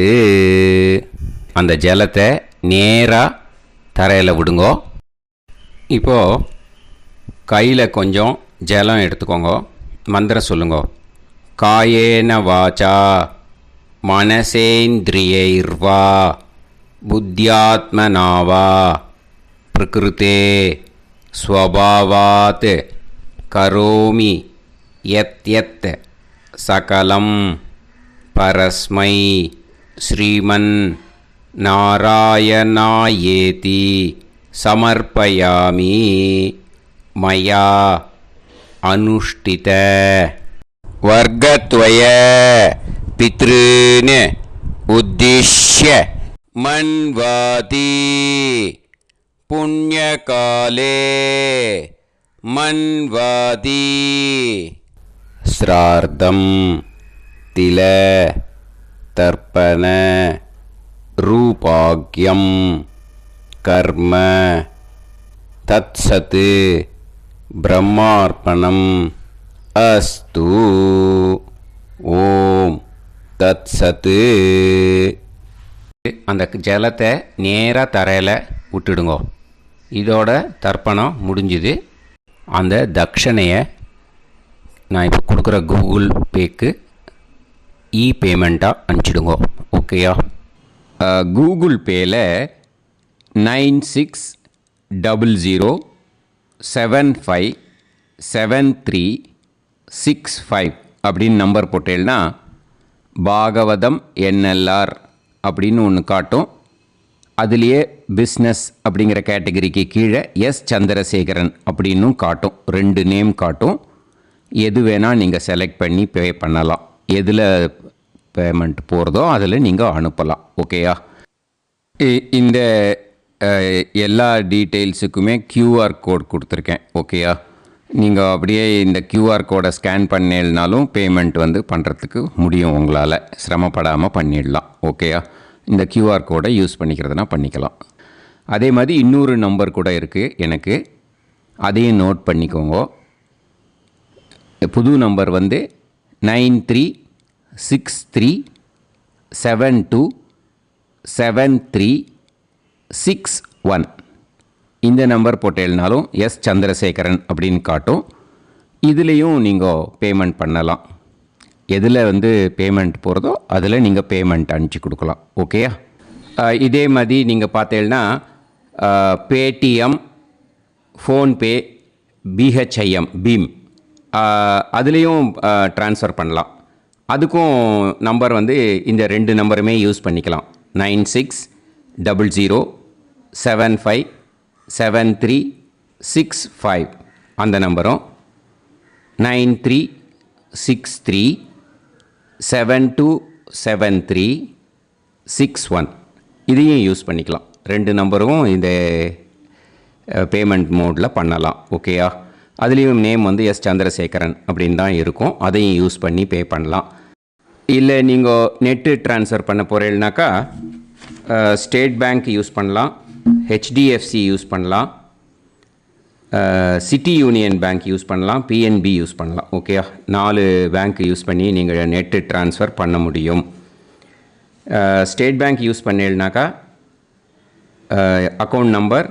அந்த ஜலத்தை நேராக தரையில் விடுங்கோ. இப்போது கையில் கொஞ்சம் ஜலம் எடுத்துக்கோங்க. மந்திரம் சொல்லுங்க. காயேன வாச்சா மனசேந்திரியைர்வா புத்தியாத்மனாவா பிரகிருதே ஸ்வபாவாத் கரோமி யத் யத் சகலம் பரஸ்மை ஸ்ரீமன் நாராயணாயேதி சமர்ப்பயாமி மயா அனுஷ்டித வர்க்கத்வய பித்ருன் உத்திஷ்ய மன்வாதி புண்ணியகாலே மன்வாதி ஸ்ரார்த்தம் தில தர்ப்பண ரூபாக்யம் கர்ம தத்சத் பிரம்மார்ப்பணம் அஸ்து. ஓம் தத்சத். அந்த ஜலத்தை நேராக தரையில் விட்டுடுங்கோ. இதோட தர்ப்பணம் முடிஞ்சுது. அந்த தட்சணையை நான் இப்போ கொடுக்குற கூகுள் பேக்கு பேமெண்ட்டாக அனுப்பிச்சிடுங்கோ. ஓகேயா? கூகுள் பேயில் 9600757365 அப்படின்னு நம்பர் போட்டேன்னா பாகவதம் என்எல்ஆர் அப்படின்னு ஒன்று காட்டும். அதுலேயே பிஸ்னஸ் அப்படிங்கிற கேட்டகரிக்கு கீழே எஸ் சந்திரசேகரன் அப்படின்னும் காட்டும். 2 நேம் காட்டும். எது வேணால் நீங்கள் செலக்ட் பண்ணி பே பண்ணலாம். எதில் பேமெண்ட் போகிறதோ அதில் நீங்கள் அனுப்பலாம். ஓகேயா? இந்த எல்லா டீட்டெயில்ஸுக்குமே QR கோட் கொடுத்துருக்கேன். ஓகேயா? நீங்கள் அப்படியே இந்த QR கோடை ஸ்கேன் பண்ணேனாலும் பேமெண்ட் பண்ணுறதுக்கு முடியும். உங்களால் சிரமப்படாமல் பண்ணிடலாம். ஓகேயா? இந்த QR கோடை யூஸ் பண்ணிக்கிறதுனா பண்ணிக்கலாம். அதே மாதிரி இன்னொரு நம்பர் கூட இருக்குது எனக்கு. அதையும் நோட் பண்ணிக்கோங்க. புது நம்பர் 9363727361. இந்த நம்பர் போட்டேனாலும் எஸ் சந்திரசேகரன் அப்படின்னு காட்டும். இதுலேயும் நீங்கள் பேமெண்ட் பண்ணலாம். எதில் பேமெண்ட் போகிறதோ அதில் நீங்கள் பேமெண்ட் அனுப்பிச்சி கொடுக்கலாம். ஓகேயா? இதே மாதிரி நீங்கள் பார்த்தேன்னா பேடிஎம், ஃபோன்பே, பிஹெச்ஐஎம், பீம் அதுலேயும் ட்ரான்ஸ்ஃபர் பண்ணலாம். அதுக்கும் நம்பர் இந்த 2 நம்பருமே யூஸ் பண்ணிக்கலாம். 9600757365 அந்த நம்பரும் 9363727361 இதையும் யூஸ் பண்ணிக்கலாம். 2 நம்பரும் இந்த பேமெண்ட் மோடில் பண்ணலாம். ஓகேயா? அதுலேயும் நேம் எஸ் சந்திரசேகரன் அப்படின்னு தான் இருக்கும். அதையும் யூஸ் பண்ணி பே பண்ணலாம். இல்லை நீங்கள் நெட்டு ட்ரான்ஸ்ஃபர் பண்ண போகிறீங்கனாக்கா ஸ்டேட் பேங்க் யூஸ் பண்ணலாம், HDFC யூஸ் பண்ணலாம், சிட்டி யூனியன் பேங்க் யூஸ் பண்ணலாம், பிஎன்பி யூஸ் பண்ணலாம். ஓகேயா, 4 பேங்க் யூஸ் பண்ணி நீங்கள் நெட்டு ட்ரான்ஸ்ஃபர் பண்ண முடியும். ஸ்டேட் பேங்க் யூஸ் பண்ணீங்கன்னாக்கா account number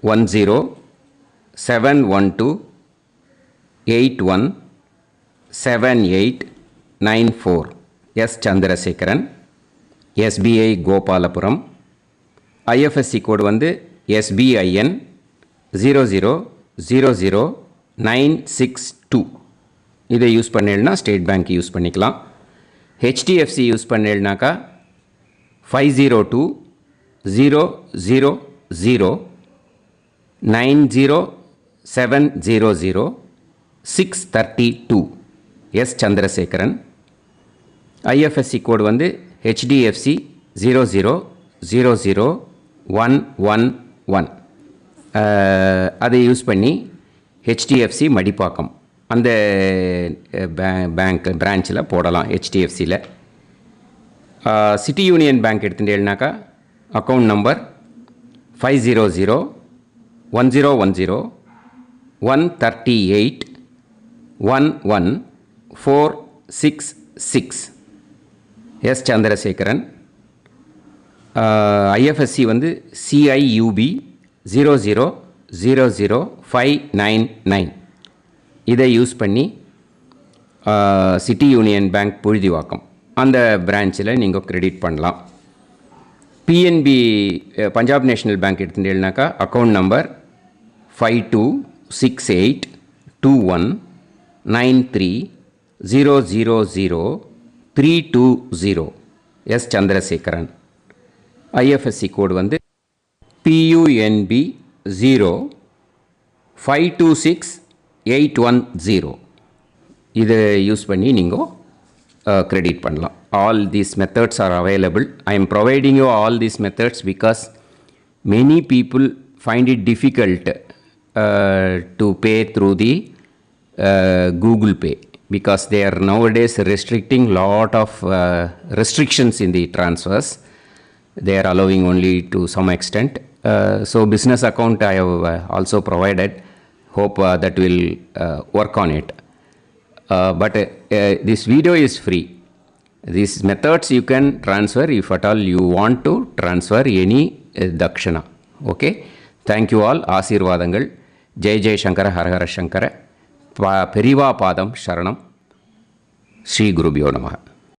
1071281789 S Chandrasekaran, SBI Gopalapuram. IFSC code வந்து SBIN 0000962. இதை யூஸ் பண்ணீங்கன்னா ஸ்டேட் பேங்க் யூஸ் பண்ணிக்கலாம். ஹெச்டிஎஃப்சி யூஸ் பண்ணீங்கன்னாக்கா 5020090700 எஸ் சந்திரசேகரன். ஐஎஃப்எஸ்சி கோடு வந்து HDFC 0000111. அதை யூஸ் பண்ணி HDFC மடிப்பாக்கம் அந்த பேங்க் பிரான்ச்சில் போடலாம். HDFCயில் சிட்டி யூனியன் பேங்க் எடுத்துட்டேன்னாக்கா account number 5001001381146 S Chandrasekaran. IFSC வந்து CIUB 0000599. இதை யூஸ் பண்ணி சிட்டி யூனியன் பேங்க் புழுதிவாக்கம் அந்த பிரான்ச்சில் நீங்கள் கிரெடிட் பண்ணலாம். பிஎன்பி பஞ்சாப் நேஷ்னல் பேங்க் எடுத்துட்டீங்கன்னாக்கா account number 52682193000320 S Chandrasekaran. IFSC code வந்து PUNB 0526810. இதை யூஸ் பண்ணி நீங்கள் கிரெடிட் பண்ணலாம். All these methods are available. I am providing you all these methods because many people find it difficult to pay through the Google Pay because they are nowadays restricting lot of restrictions in the transfers. They are allowing only to some extent. So business account I have also provided. Hope that will work on it. But this video is free. These methods you can transfer if at all you want to transfer any dakshana. Okay. Thank you all. ஆசீர்வாதங்கள். ஜெய் ஜெய் சங்கர ஹரஹர சங்கர. பெரிவா பாதம் சரணம். ஸ்ரீ குருபியோ நமஹ.